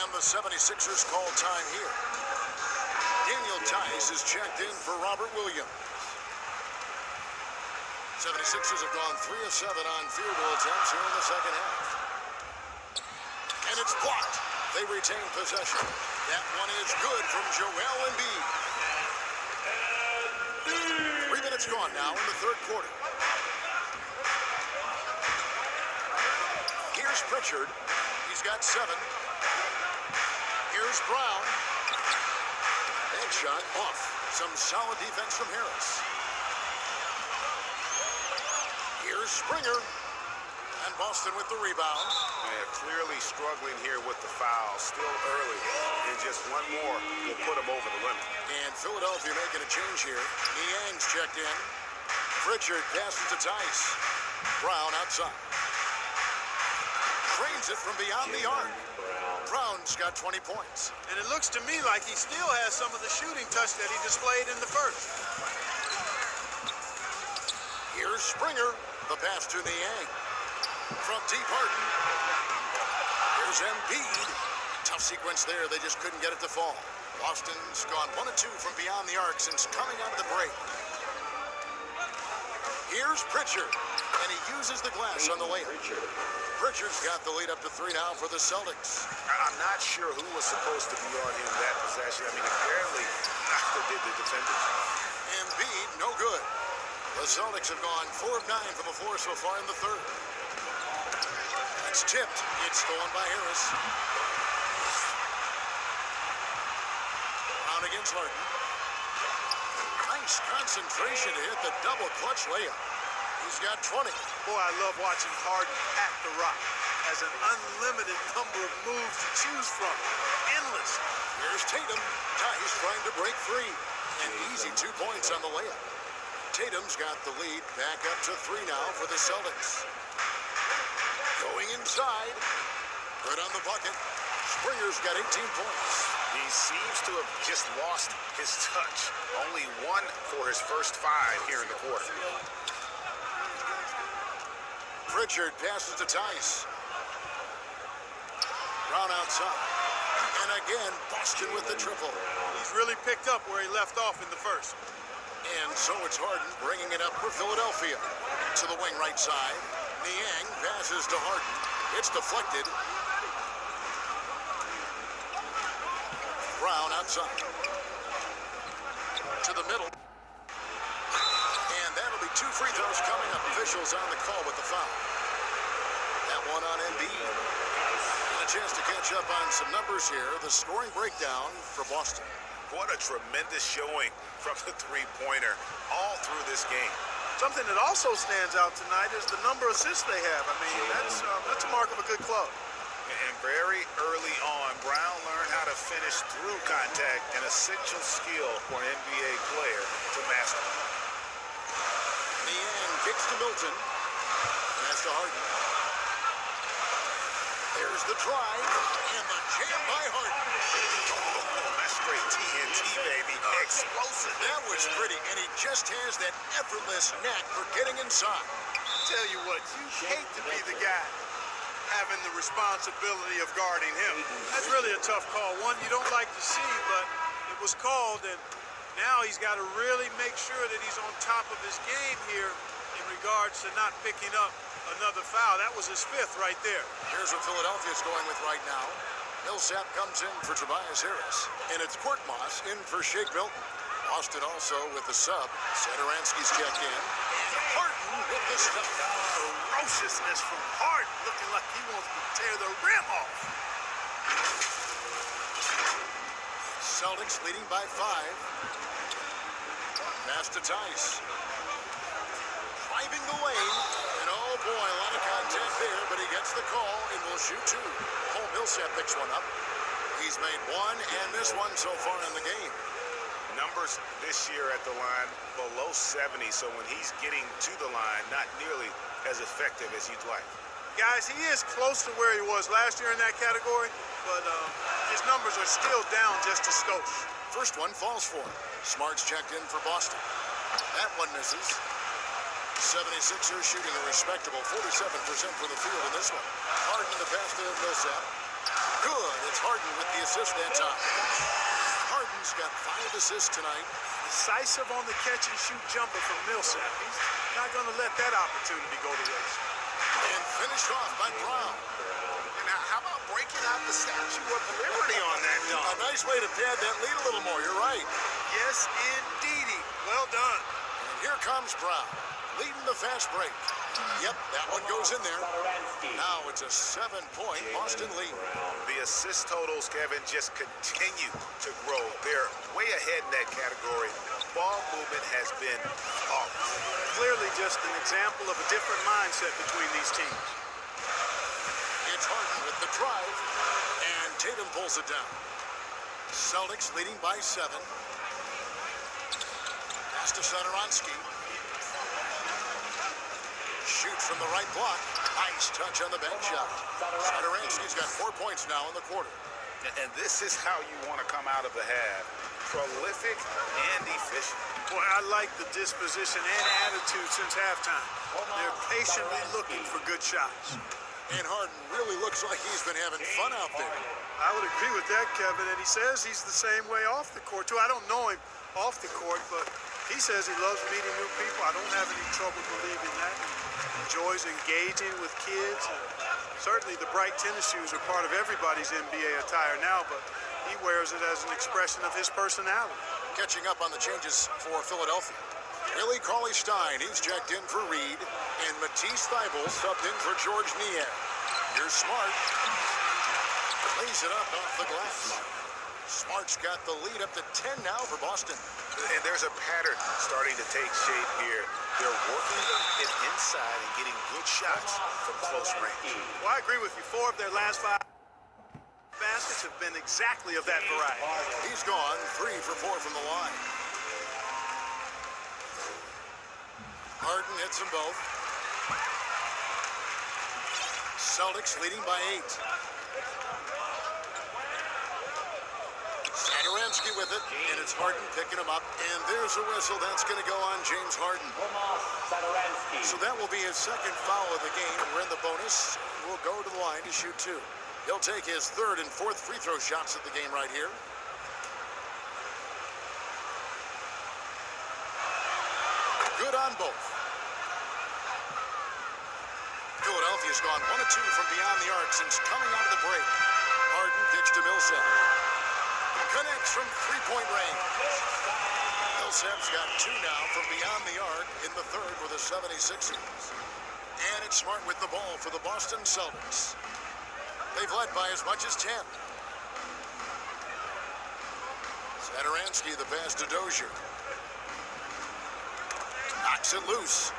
And the 76ers call time here. Daniel Tice is checked in for Robert Williams. 76ers have gone 3 of 7 on field goal attempts here in the second half. And it's blocked. They retain possession. That one is good from Joel Embiid. 3 minutes gone now in the 3rd quarter. Here's Pritchard. He's got 7. Here's Brown. That shot off. Some solid defense from Harris. Here's Springer. And Boston with the rebound. Yeah, clearly struggling here with the foul. Still early. And just one more will put him over the limit. And Philadelphia making a change here. Niang's checked in. Pritchard passes to Tice. Brown outside. Trains it from beyond the arc. Brown's got 20 points. And it looks to me like he still has some of the shooting touch that he displayed in the first. Here's Springer. The pass to Niang. From deep Harden. Here's Embiid. Tough sequence there. They just couldn't get it to fall. Boston's gone 1 of 2 from beyond the arc since coming out of the break. Here's Pritchard. And he uses the glass on the layup. Pritchard's got the lead up to 3 now for the Celtics. I'm not sure who was supposed to be on him that possession. I mean, apparently did the defenders. Embiid, no good. The Celtics have gone 4 of 9 from the floor so far in the third. It's tipped. It's stolen by Harris. Brown against Harden. Nice concentration to hit the double clutch layup. He's got 20. Boy, I love watching Harden pack the rock. Has an unlimited number of moves to choose from. Endless. Here's Tatum. Tice trying to break free. An easy 2 points on the layup. Tatum's got the lead back up to 3 now for the Celtics. Going inside. Good on the bucket. Springer's got 18 points. He seems to have just lost his touch. Only 1 for his first 5 here in the quarter. Pritchard passes to Tice. Brown outside. And again, Boston with the triple. He's really picked up where he left off in the first. And so it's Harden bringing it up for Philadelphia. To the wing right side. Niang passes to Harden. It's deflected. Brown outside. To the middle. And that'll be 2 free throws coming up. Officials on the call with the foul. That one on Embiid. And a chance to catch up on some numbers here. The scoring breakdown for Boston. What a tremendous showing from the three-pointer all through this game. Something that also stands out tonight is the number of assists they have. I mean, that's a mark of a good club. And very early on, Brown learned how to finish through contact, an essential skill for an NBA player to master. Niang kicks to Milton. Pass to Harden. There's the drive, and the jam by Harden. Oh, that's straight TNT, baby. Explosive. That was pretty, and he just has that effortless knack for getting inside. Tell you what, you hate to be the guy having the responsibility of guarding him. That's really a tough call. One you don't like to see, but it was called, and now he's got to really make sure that he's on top of his game here in regards to not picking up another foul. That was his 5th right there. Here's what Philadelphia's going with right now. Millsap comes in for Tobias Harris. And it's Korkmaz in for Shake Milton. Boston also with the sub. Satoransky's checked in. And Harden with the stop. Ferociousness from Harden, looking like he wants to tear the rim off. Celtics leading by 5. Pass to Tice. Driving the lane. And oh boy, a lot of contact there, but he gets the call and will shoot 2. Cole Millsap picks one up. He's made 1 and missed 1 so far in the game. Numbers this year at the line below 70, so when he's getting to the line, not nearly as effective as you'd like. Guys, he is close to where he was last year in that category, but his numbers are still down just a skosh. First one falls for him. Smart's checked in for Boston. That one misses. 76ers shooting a respectable 47% from the field in this one. Harden the pass to Millsap. Good. It's Harden with the assist that time. Harden's got 5 assists tonight. Decisive on the catch-and-shoot jumper from Millsap. He's not going to let that opportunity go to waste. And finished off by Brown. And how about breaking out the Statue of Liberty on that dunk? A nice way to pad that lead a little more. You're right. Yes, indeedy. Well done. And here comes Brown, leading the fast break. Yep, that one goes in there. Now it's a 7-point Boston lead. The assist totals, Kevin, just continue to grow. They're way ahead in that category. Ball movement has been flawless. Clearly just an example of a different mindset between these teams. It's Harden with the drive, and Tatum pulls it down. Celtics leading by 7. Pass to Satoransky. Shoots from the right block. Nice touch on the bench shot. Satoransky's got 4 points now in the quarter. And this is how you want to come out of the half. Prolific and efficient. Boy, I like the disposition and attitude since halftime. They're patiently looking for good shots. And Harden really looks like he's been having fun out there. I would agree with that, Kevin, and he says he's the same way off the court, too. I don't know him off the court, but he says he loves meeting new people. I don't have any trouble believing that. He enjoys engaging with kids. And certainly the bright tennis shoes are part of everybody's NBA attire now, but he wears it as an expression of his personality. Catching up on the changes for Philadelphia. Willie Cauley-Stein, he's checked in for Reed, and Matisse Thybulle subbed in for George Niang. Here's Smart. Lays it up off the glass. Smart's got the lead up to 10 now for Boston. And there's a pattern starting to take shape here. They're working it inside and getting good shots from close range. Well, I agree with you. 4 of their last 5 baskets have been exactly of that variety. He's gone 3 for 4 from the line. Harden hits them both. Celtics leading by 8. Satoransky with it, and it's Harden picking him up. And there's a whistle. That's going to go on James Harden. So that will be his second foul of the game. We're in the bonus. We'll go to the line to shoot 2. He'll take his 3rd and 4th free throw shots at the game right here. Good on both. Philadelphia's gone 1 of 2 from beyond the arc since coming out of the break. Harden kicks to Millsap. Connects from three-point range. Millsap's got 2 now from beyond the arc in the 3rd for the 76ers. And it's Smart with the ball for the Boston Celtics. They've led by as much as 10. Satoransky the pass to Dozier. Knocks it loose.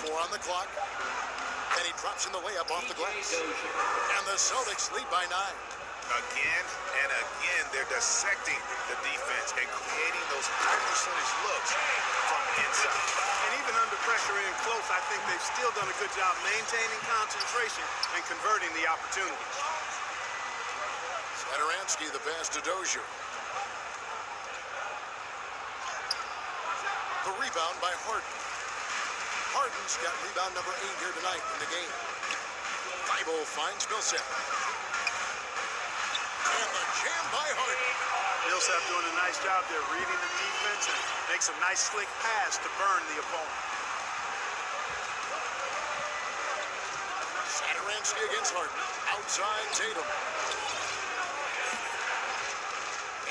4 on the clock. And he drops in the layup off the glass. And the Celtics lead by 9. Again and again, they're dissecting the defense and creating those high percentage looks from inside. And even under pressure in close, I think they've still done a good job maintaining concentration and converting the opportunities. Satoransky the pass to Dozier. The rebound by Harden. Harden's got rebound number 8 here tonight in the game. Thybulle finds Millsap. And the jam by Harden. Millsap doing a nice job there, reading the defense and makes a nice slick pass to burn the opponent. Satoransky against Harden. Outside Tatum.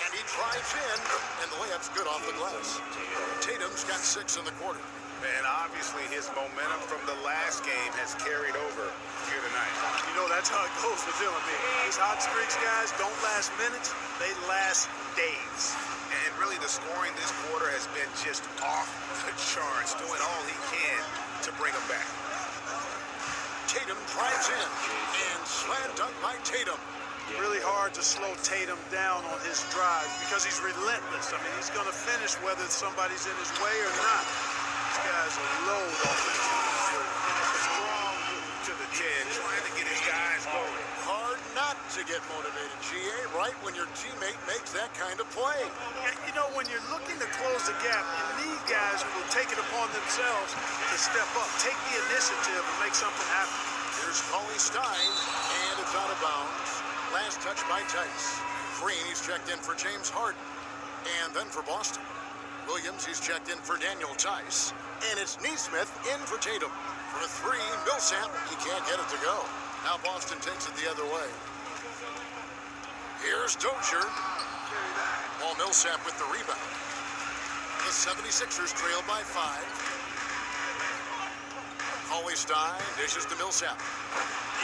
And he drives in, and the layup's good off the glass. Tatum's got 6 in the quarter. And obviously his momentum from the last game has carried over here tonight. You know, that's how it goes with him. I mean, these hot streaks, guys, don't last minutes. They last days. And really the scoring this quarter has been just off the charts, doing all he can to bring them back. Tatum drives in, and slam dunk by Tatum. Really hard to slow Tatum down on his drive because he's relentless. I mean, he's going to finish whether somebody's in his way or not. This guy's a load offensively. Strong move to the 10, trying to get his guys going. Hard not to get motivated, GA, right when your teammate makes that kind of play. And, you know, when you're looking to close the gap, you need guys who will take it upon themselves to step up, take the initiative, and make something happen. Here's Cauley-Stein, and it's out of bounds. Last touch by Tice. Green, he's checked in for James Harden. And then for Boston. Williams, he's checked in for Daniel Tice. And it's Nesmith in for Tatum. For 3, Millsap, he can't get it to go. Now Boston takes it the other way. Here's Dozier. While Millsap with the rebound. The 76ers trail by 5. Cauley-Stein dishes to Millsap.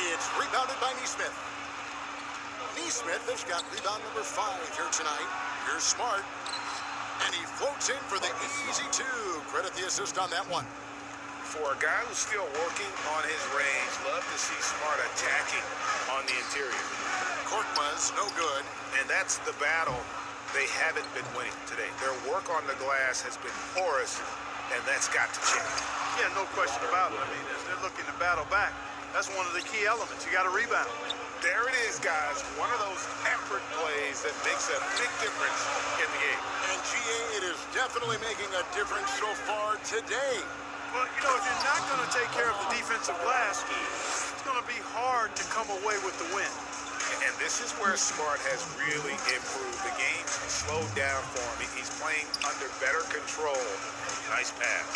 It's rebounded by Nesmith. Neesmith has got rebound number 5 here tonight. Here's Smart. And he floats in for the easy 2. Credit the assist on that one. For a guy who's still working on his range, love to see Smart attacking on the interior. Korkmaz, no good. And that's the battle they haven't been winning today. Their work on the glass has been porous, and that's got to change. Yeah, no question about it. I mean, as they're looking to battle back, that's one of the key elements. You got to rebound. There it is, guys. One of those effort plays that makes a big difference in the game. And GA, it is definitely making a difference so far today. Well, you know, if you're not going to take care of the defensive glass, it's going to be hard to come away with the win. And this is where Smart has really improved. The game's slowed down for him. He's playing under better control. Nice pass.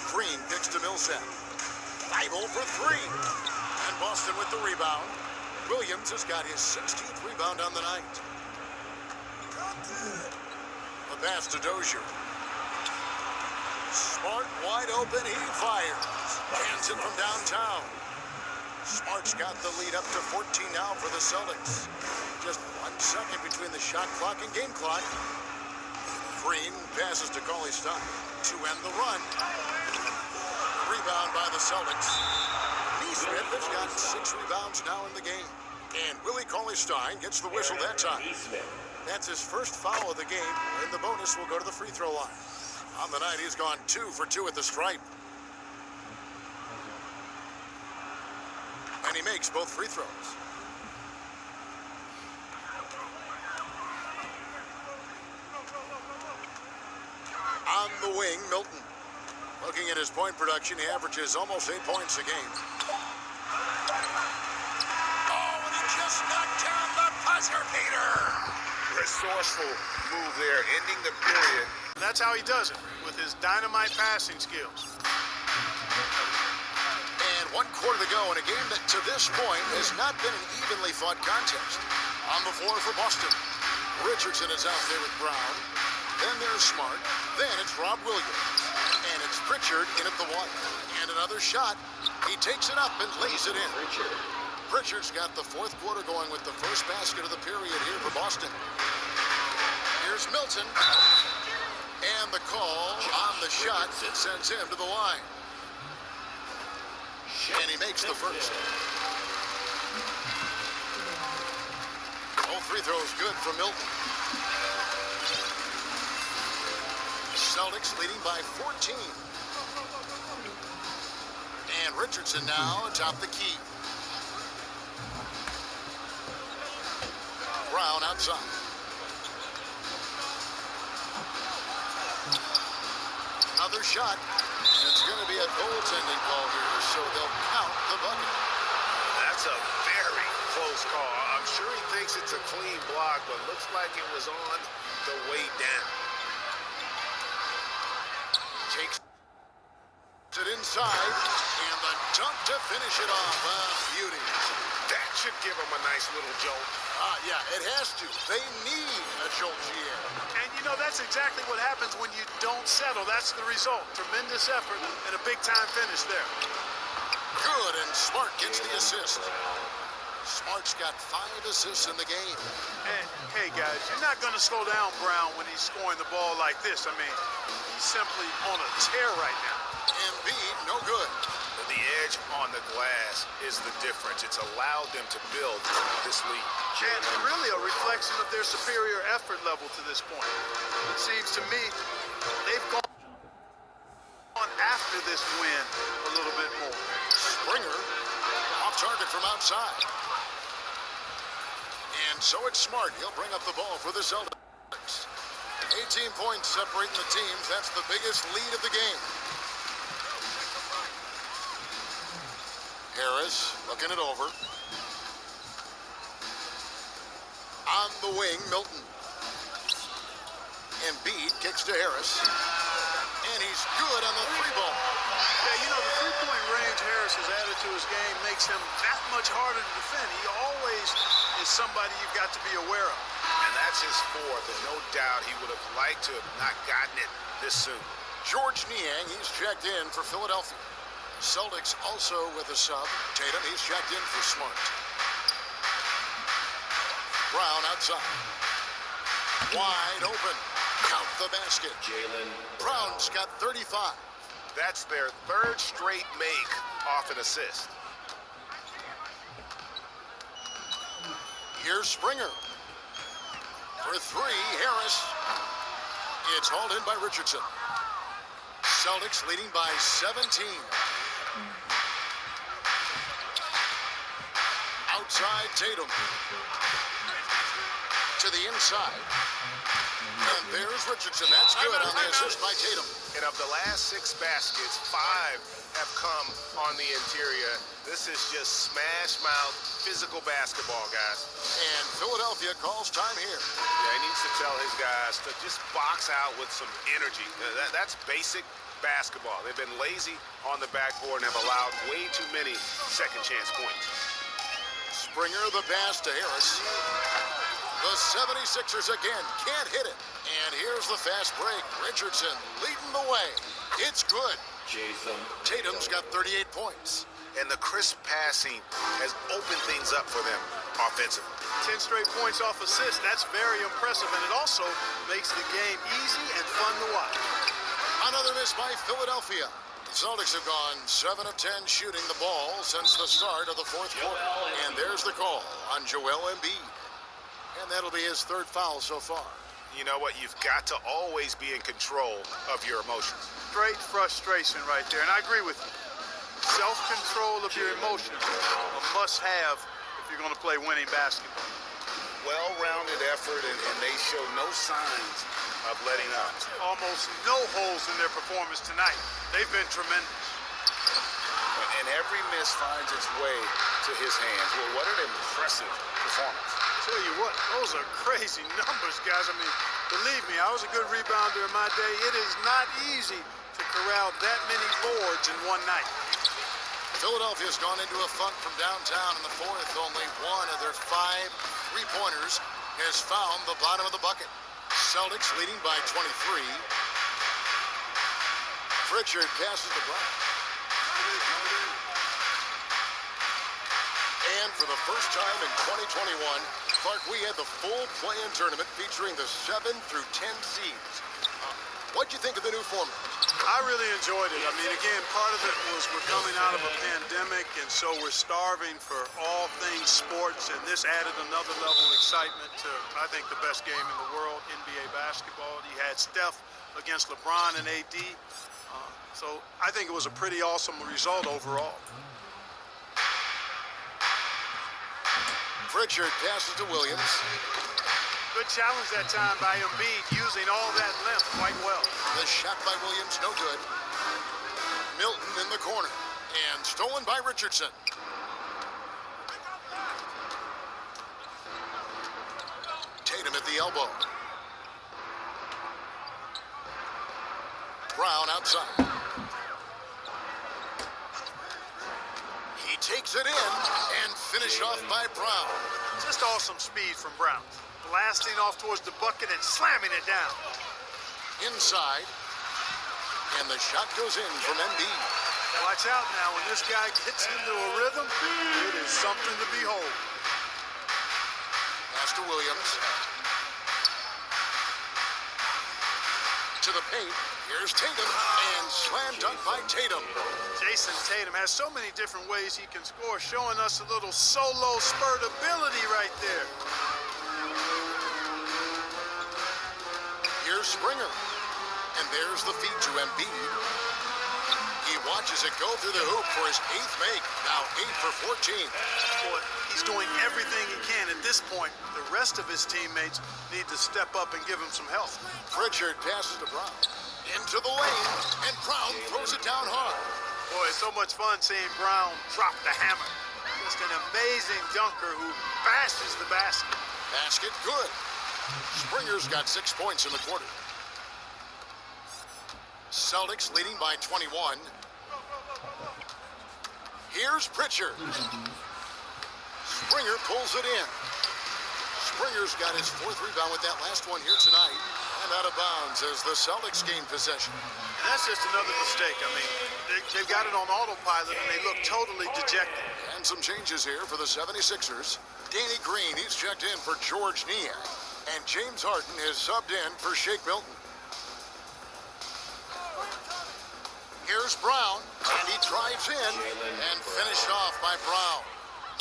Green kicks to Millsap. 5-0 for 3. And Boston with the rebound. Williams has got his 16th rebound on the night. The pass to Dozier. Smart wide open. He fires. Hands it from downtown. Smart's got the lead up to 14 now for the Celtics. Just 1 second between the shot clock and game clock. Green passes to Cauley-Stein to end the run. Rebound by the Celtics. Neesmith has got 6 rebounds now in the game. And Willie Cauley-Stein gets the whistle that time. That's his first foul of the game, and the bonus will go to the free throw line. On the night, he's gone 2 for 2 at the stripe. And he makes both free throws. On the wing, Milton. Looking at his point production, he averages almost 8 points a game. Oh, and he just knocked down the buzzer beater. Resourceful move there, ending the period. And that's how he does it, with his dynamite passing skills. And 1 quarter to go in a game that to this point has not been an evenly fought contest. On the floor for Boston. Richardson is out there with Brown. Then there's Smart. Then it's Rob Williams. And it's Pritchard in at the 1. And another shot. He takes it up and lays it in. Pritchard's got the 4th quarter going with the first basket of the period here for Boston. Here's Milton. And the call on the shot sends him to the line. And he makes the first. All free throws good from Milton. Celtics leading by 14. And Richardson now atop the key. Brown outside. Another shot. And it's going to be a goaltending call here, so they'll count the bucket. That's a very close call. I'm sure he thinks it's a clean block, but looks like it was on the way down. Takes it inside, and the dunk to finish it off. Beauty. That should give him a nice little jolt. Yeah, it has to. They need a jolt, GA. And, you know, that's exactly what happens when you don't settle. That's the result. Tremendous effort and a big-time finish there. Good, and Smart gets the assist. Smart's got 5 assists in the game. And, hey, guys, you're not going to slow down Brown when he's scoring the ball like this. I mean, he's simply on a tear right now. Embiid, no good. The edge on the glass is the difference. It's allowed them to build this lead. And really a reflection of their superior effort level to this point. It seems to me they've gone after this win a little bit more. Springer off target from outside. And so it's Smart. He'll bring up the ball for the Celtics. 18 points separating the teams. That's the biggest lead of the game. Harris looking it over. On the wing, Milton. Embiid kicks to Harris. And he's good on the 3-ball. Yeah, you know, the three-point range Harris has added to his game makes him that much harder to defend. He always is somebody you've got to be aware of. And that's his 4th, and no doubt he would have liked to have not gotten it this soon. George Niang, he's checked in for Philadelphia. Celtics also with a sub. Tatum, he's checked in for Smart. Brown outside. Wide open. Count the basket. Brown's got 35. That's their third straight make off an assist. Here's Springer. For three, Harris. It's hauled in by Richardson. Celtics leading by 17. Outside Tatum. To the inside. And there's Richardson. That's good on the assist by Tatum. And of the last 6 baskets, 5 have come on the interior. This is just smash mouth physical basketball, guys. And Philadelphia calls time here. Yeah, he needs to tell his guys to just box out with some energy. That's basic basketball. They've been lazy on the backboard and have allowed way too many second chance points. Springer the pass to Harris. The 76ers again can't hit it. And here's the fast break. Richardson leading the way. It's good. Tatum's got 38 points. And the crisp passing has opened things up for them offensively. 10 straight points off assists. That's very impressive, and it also makes the game easy and fun to watch. Another miss by Philadelphia. The Celtics have gone 7 of 10 shooting the ball since the start of the fourth quarter. And there's the call on Joel Embiid. And that'll be his 3rd foul so far. You know what? You've got to always be in control of your emotions. Straight frustration right there, and I agree with you. Self-control of your emotions, a must-have if you're going to play winning basketball. Well-rounded effort, and they show no signs of letting up. Almost no holes in their performance tonight. They've been tremendous. And every miss finds its way to his hands. Well, what an impressive performance. Tell you what, those are crazy numbers, guys. I mean, believe me, I was a good rebounder in my day. It is not easy to corral that many boards in one night. Philadelphia's gone into a funk from downtown in the fourth. Only one of their 5 3-pointers has found the bottom of the bucket. Celtics leading by 23. Pritchard passes to Brown. And for the first time in 2021, Clark, we had the full play-in tournament featuring the 7 through 10 seeds. What'd you think of the new format? I really enjoyed it. I mean, again, part of it was we're coming out of a pandemic, and so we're starving for all things sports, and this added another level of excitement to, I think, the best game in the world, NBA basketball. You had Steph against LeBron and AD, so I think it was a pretty awesome result overall. Pritchard passes to Williams. Good challenge that time by Embiid, using all that length quite well. The shot by Williams, no good. Milton in the corner. And stolen by Richardson. Tatum at the elbow. Brown outside. He takes it in and finish off by Brown. Just awesome speed from Brown. Blasting off towards the bucket and slamming it down. Inside. And the shot goes in from Embiid. Watch out now. When this guy gets into a rhythm, it is something to behold. Pass to Williams. To the paint. Here's Tatum. And slam dunk by Tatum. Jason Tatum has so many different ways he can score, showing us a little solo spurt ability right there. Here's Springer. And there's the feed to Embiid. He watches it go through the hoop for his 8th make. Now 8 for 14. Boy, he's doing everything he can at this point. The rest of his teammates need to step up and give him some help. Pritchard passes to Brown. Into the lane. And Brown throws it down hard. Boy, it's so much fun seeing Brown drop the hammer. Just an amazing dunker who bashes the basket. Basket good. Springer's got 6 points in the quarter. Celtics leading by 21. Here's Pritchard. Springer pulls it in. Springer's got his 4th rebound with that last one here tonight. And out of bounds as the Celtics gain possession. That's just another mistake. I mean, they've got it on autopilot, and they look totally dejected. And some changes here for the 76ers. Danny Green, he's checked in for George Niang. And James Harden is subbed in for Shake Milton. Here's Brown, and he drives in and finished off by Brown.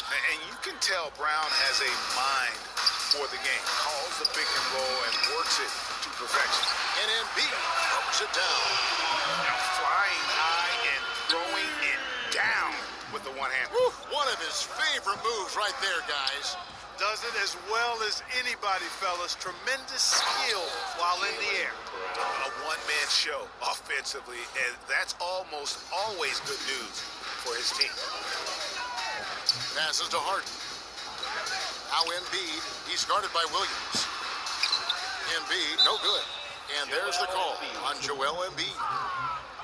And you can tell Brown has a mind for the game. Calls the pick and roll and works it to perfection. And Embiid throws it down. Flying high and throwing it down with the one hand. Whew, one of his favorite moves right there, guys. Does it as well as anybody, fellas. Tremendous skill while in the air. A one-man show offensively, and that's almost always good news for his team. Passes to Harden. Now Embiid, he's guarded by Williams. Embiid, no good. And there's the call on Joel Embiid.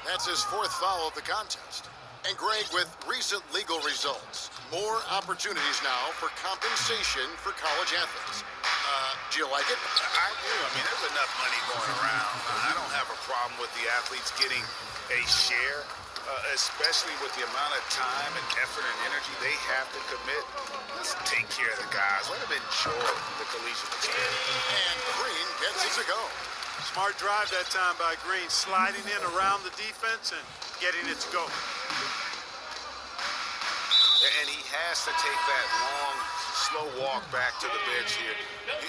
That's his fourth foul of the contest. And Greg, with recent legal results, more opportunities now for compensation for college athletes. Do you like it? I do. I mean, there's enough money going around. I don't have a problem with the athletes getting a share, especially with the amount of time and effort and energy they have to commit. Let's take care of the guys. Let them enjoy the collegiate experience. And Green gets it to go. Smart drive that time by Green, sliding in around the defense and getting it to go. And he has to take that long, slow walk back to the bench here.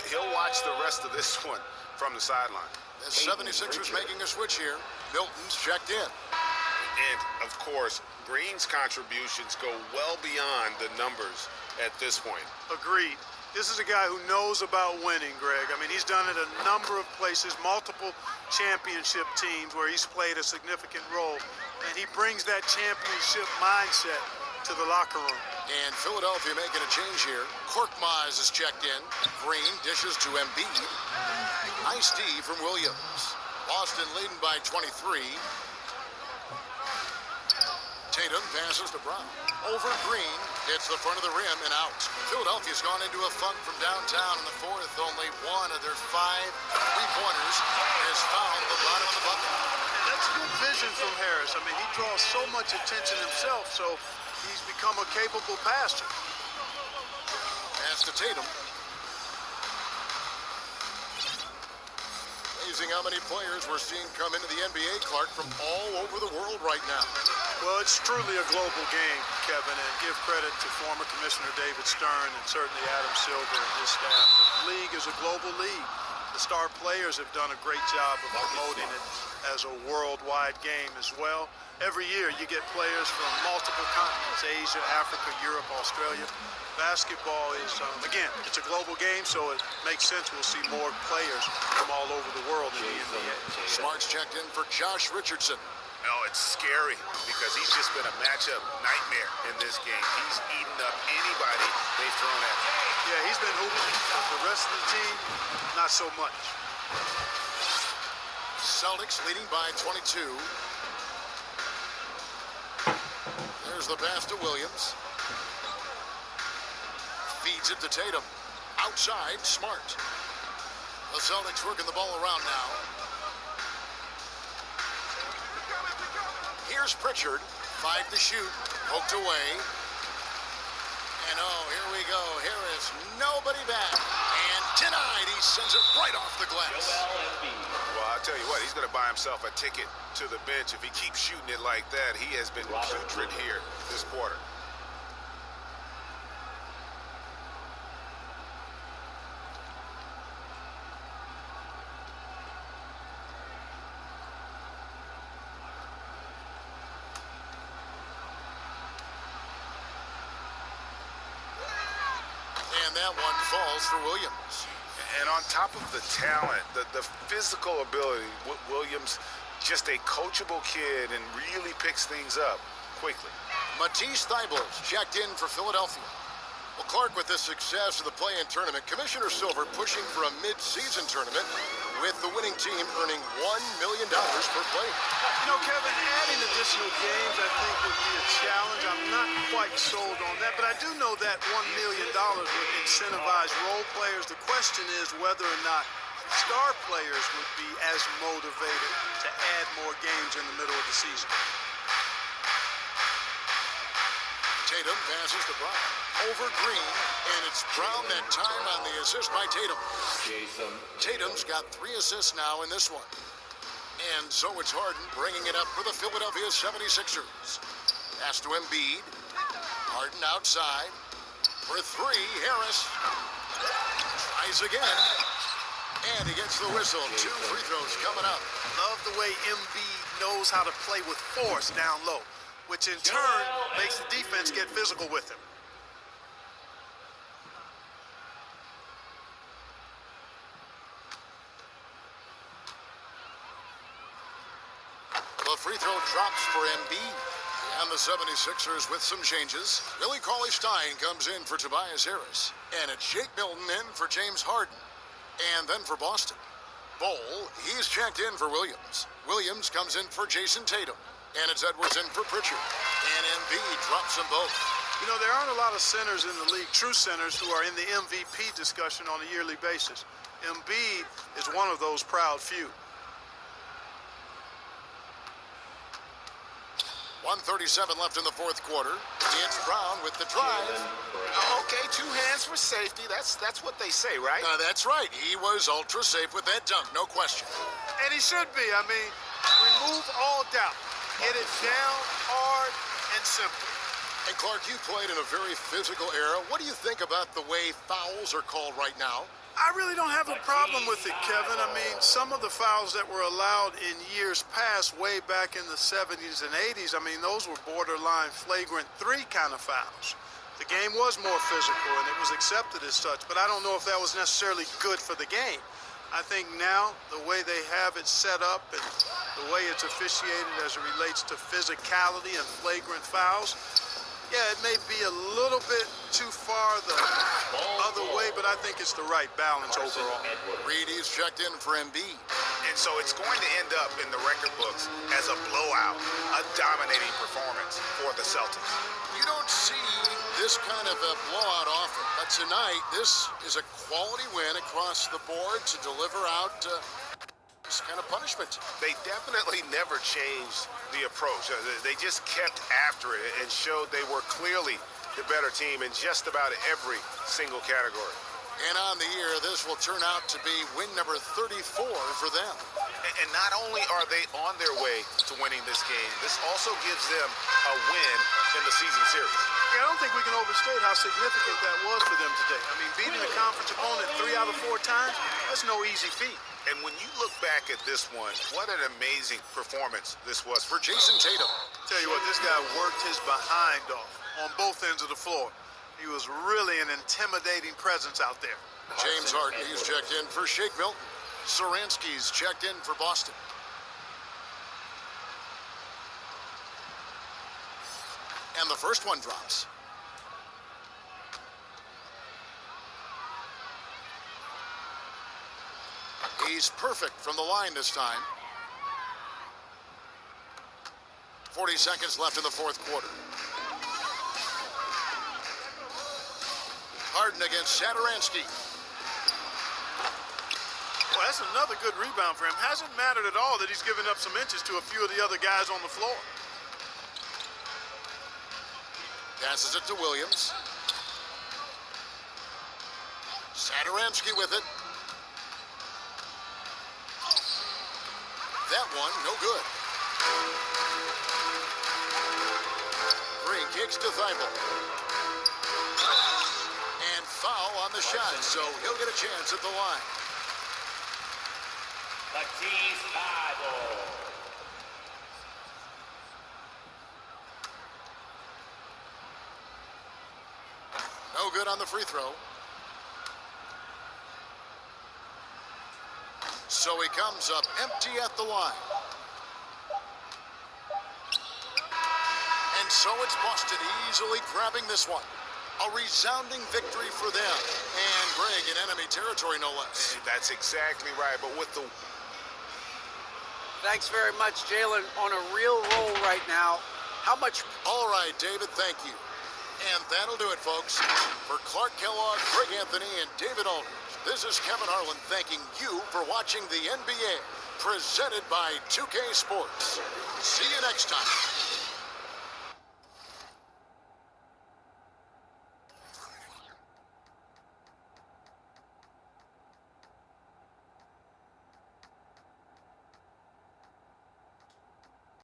He'll watch the rest of this one from the sideline. The 76ers making a switch here. Milton's checked in. And, of course, Green's contributions go well beyond the numbers at this point. Agreed. This is a guy who knows about winning, Greg. I mean, he's done it a number of places, multiple championship teams where he's played a significant role. And he brings that championship mindset to the locker room. And Philadelphia making a change here. Korkmaz is checked in. Green dishes to Embiid. Nice D from Williams. Boston leading by 23. Tatum passes to Brown. Over Green, hits the front of the rim and out. Philadelphia's gone into a funk from downtown in the fourth. Only one of their 5 3-pointers has found the bottom of the bucket. And that's good vision from Harris. I mean, he draws so much attention himself, so he's become a capable passer. Pass to Tatum. Amazing how many players we're seeing come into the NBA, Clark, from all over the world right now. Well, it's truly a global game, Kevin, and give credit to former Commissioner David Stern and certainly Adam Silver and his staff. The league is a global league. The star players have done a great job of promoting it as a worldwide game as well. Every year you get players from multiple continents, Asia, Africa, Europe, Australia. Basketball is, again, it's a global game, so it makes sense we'll see more players from all over the world in the NBA. Smart's checked in for Josh Richardson. Oh, it's scary because he's just been a matchup nightmare in this game. He's eaten up anybody they've thrown at him. Yeah, he's been hooping. The rest of the team, not so much. Celtics leading by 22. There's the pass to Williams. Feeds it to Tatum. Outside, Smart. The Celtics working the ball around now. Here's Pritchard. 5 to shoot. Poked away. And oh, here we go. Harris, nobody back. And denied. He sends it right off the glass. Well, I'll tell you what, he's going to buy himself a ticket to the bench if he keeps shooting it like that. He has been putrid here this quarter. And that one falls for Williams. And on top of the talent, the physical ability, Williams, just a coachable kid and really picks things up quickly. Matisse Thybulle checked in for Philadelphia. Well, Clark, with the success of the play-in tournament, Commissioner Silver pushing for a mid-season tournament with the winning team earning $1 million per play. You know, Kevin, adding additional games I think would be a challenge. I'm not quite sold on that, but I do know that $1 million would incentivize role players. The question is whether or not Star players would be as motivated to add more games in the middle of the season. Tatum passes to Brown. Over Green, and it's Brown that time on the assist by Tatum. Tatum's got 3 assists now in this one. And so it's Harden bringing it up for the Philadelphia 76ers. Pass to Embiid. Harden outside. For 3, Harris. Tries again. And he gets the whistle. 2 free throws coming up. Love the way Embiid knows how to play with force down low, which in turn makes the defense get physical with him. The free throw drops for Embiid. And the 76ers with some changes. Willie Cauley-Stein comes in for Tobias Harris. And it's Shake Milton in for James Harden. And then for Boston, Bol, he's checked in for Williams. Williams comes in for Jason Tatum. And it's Edwards in for Pritchard. And Embiid drops them both. You know, there aren't a lot of centers in the league, true centers, who are in the MVP discussion on a yearly basis. Embiid is one of those proud few. 1:37 left in the fourth quarter. It's Brown with the drive. Okay, 2 hands for safety. That's what they say, right? That's right. He was ultra safe with that dunk, no question. And he should be. I mean, remove all doubt. Get it down hard and simple. And Clark, you played in a very physical era. What do you think about the way fouls are called right now? I really don't have a problem with it, Kevin. I mean, some of the fouls that were allowed in years past, way back in the 70s and 80s, I mean, those were borderline flagrant 3 kind of fouls. The game was more physical, and it was accepted as such, but I don't know if that was necessarily good for the game. I think now, the way they have it set up and the way it's officiated as it relates to physicality and flagrant fouls, yeah, it may be a little bit too far the other way, but I think it's the right balance overall. Reedy's checked in for Embiid. And so it's going to end up in the record books as a blowout, a dominating performance for the Celtics. You don't see this kind of a blowout often, but tonight this is a quality win across the board to deliver out this kind of punishment. They definitely never changed the approach. They just kept after it and showed they were clearly the better team in just about every single category. And on the year, this will turn out to be win number 34 for them. And not only are they on their way to winning this game, this also gives them a win in the season series. Yeah, I don't think we can overstate how significant that was for them today. I mean, beating a conference opponent 3 out of 4 times, that's no easy feat. And when you look back at this one, what an amazing performance this was For Jason Tatum. Tell you what, this guy worked his behind off on both ends of the floor. He was really an intimidating presence out there. James Harden, he's checked in for Shake Milton. Saransky's checked in for Boston. And the first one drops. He's perfect from the line this time. 40 seconds left in the fourth quarter. Harden against Satoransky. Well, that's another good rebound for him. Hasn't mattered at all that he's given up some inches to a few of the other guys on the floor. Passes it to Williams. Satoransky with it. That one, no good. Green kicks to Thibault. And foul on the shot, so he'll get a chance at the line. No good on the free throw. So he comes up empty at the line. And so it's Boston easily grabbing this one. A resounding victory for them. And Greg in enemy territory, no less. That's exactly right. But with the... Thanks very much, Jalen. On a real roll right now. How much... All right, David, thank you. And that'll do it, folks. For Clark Kellogg, Greg Anthony, and David Aldridge, This is Kevin Harlan thanking you for watching the NBA, presented by 2K Sports. See you next time.